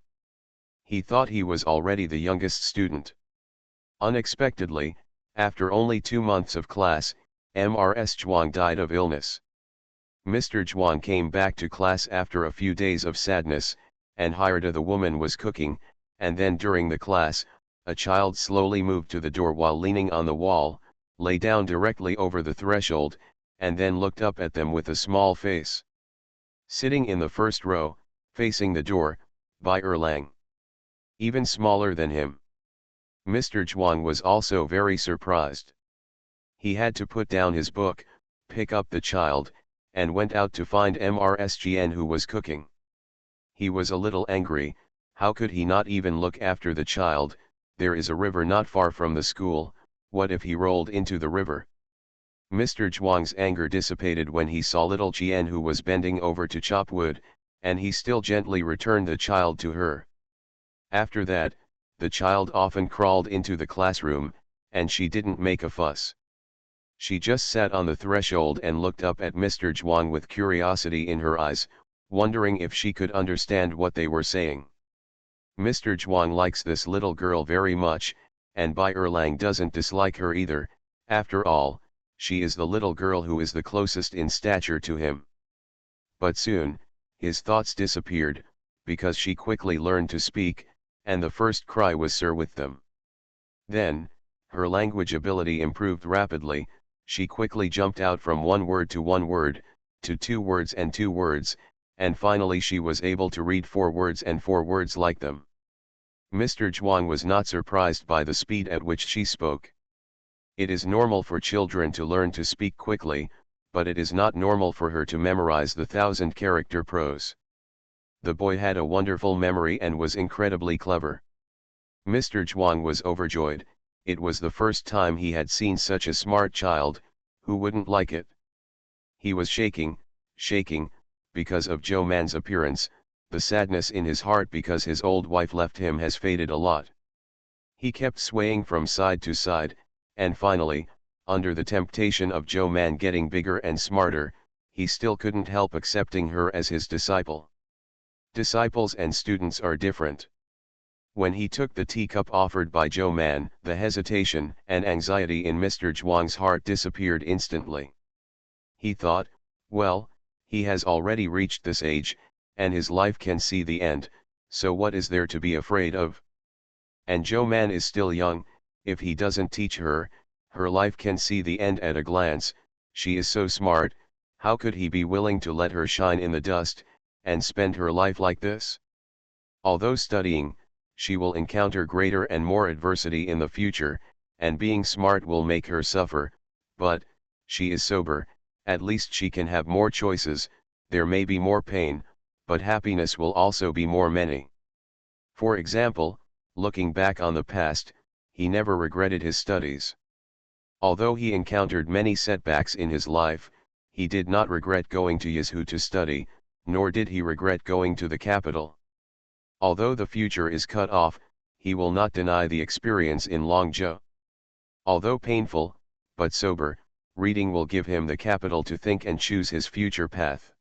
He thought he was already the youngest student. Unexpectedly, after only 2 months of class, Mrs. Zhuang died of illness. Mr. Zhuang came back to class after a few days of sadness, and hired the woman was cooking, and then during the class, a child slowly moved to the door while leaning on the wall, lay down directly over the threshold, and then looked up at them with a small face. Sitting in the first row, facing the door, Bai Erlang. Even smaller than him. Mr. Zhuang was also very surprised. He had to put down his book, pick up the child, and went out to find Mrs. Jian who was cooking. He was a little angry. How could he not even look after the child? There is a river not far from the school, what if he rolled into the river? Mr. Zhuang's anger dissipated when he saw little Jian who was bending over to chop wood, and he still gently returned the child to her. After that, the child often crawled into the classroom, and she didn't make a fuss. She just sat on the threshold and looked up at Mr. Zhuang with curiosity in her eyes, wondering if she could understand what they were saying. Mr. Zhuang likes this little girl very much, and Bai Erlang doesn't dislike her either. After all, she is the little girl who is the closest in stature to him. But soon, his thoughts disappeared, because she quickly learned to speak, and the first cry was "sir" with them. Then, her language ability improved rapidly. She quickly jumped out from 1 word to 1 word, to 2 words and 2 words, and finally she was able to read 4 words and 4 words like them. Mr. Zhuang was not surprised by the speed at which she spoke. It is normal for children to learn to speak quickly, but it is not normal for her to memorize the 1,000-character prose. The boy had a wonderful memory and was incredibly clever. Mr. Zhuang was overjoyed. It was the first time he had seen such a smart child. Who wouldn't like it? He was shaking, because of Zhou Man's appearance. The sadness in his heart because his old wife left him has faded a lot. He kept swaying from side to side, and finally, under the temptation of Zhou Man getting bigger and smarter, he still couldn't help accepting her as his disciple. Disciples and students are different. When he took the teacup offered by Zhou Man, the hesitation and anxiety in Mr. Zhuang's heart disappeared instantly. He thought, well, he has already reached this age, and his life can see the end, so what is there to be afraid of? And Zhou Man is still young. If he doesn't teach her, her life can see the end at a glance. She is so smart, how could he be willing to let her shine in the dust, and spend her life like this? Although studying, she will encounter greater and more adversity in the future, and being smart will make her suffer, but, she is sober, at least she can have more choices. There may be more pain, but happiness will also be more many. For example, looking back on the past, he never regretted his studies. Although he encountered many setbacks in his life, he did not regret going to Yizhou to study, nor did he regret going to the capital. Although the future is cut off, he will not deny the experience in Longzhou. Although painful, but sober, reading will give him the capital to think and choose his future path.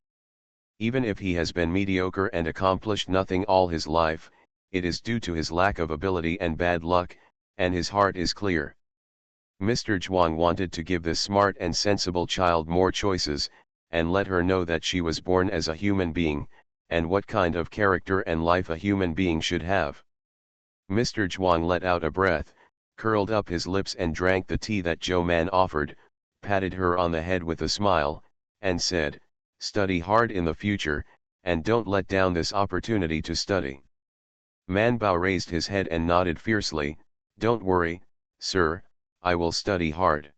Even if he has been mediocre and accomplished nothing all his life, it is due to his lack of ability and bad luck, and his heart is clear. Mr. Zhuang wanted to give this smart and sensible child more choices, and let her know that she was born as a human being, and what kind of character and life a human being should have. Mr. Zhuang let out a breath, curled up his lips and drank the tea that Zhou Man offered, patted her on the head with a smile, and said, "Study hard in the future, and don't let down this opportunity to study." Man Bao raised his head and nodded fiercely, "Don't worry, sir, I will study hard."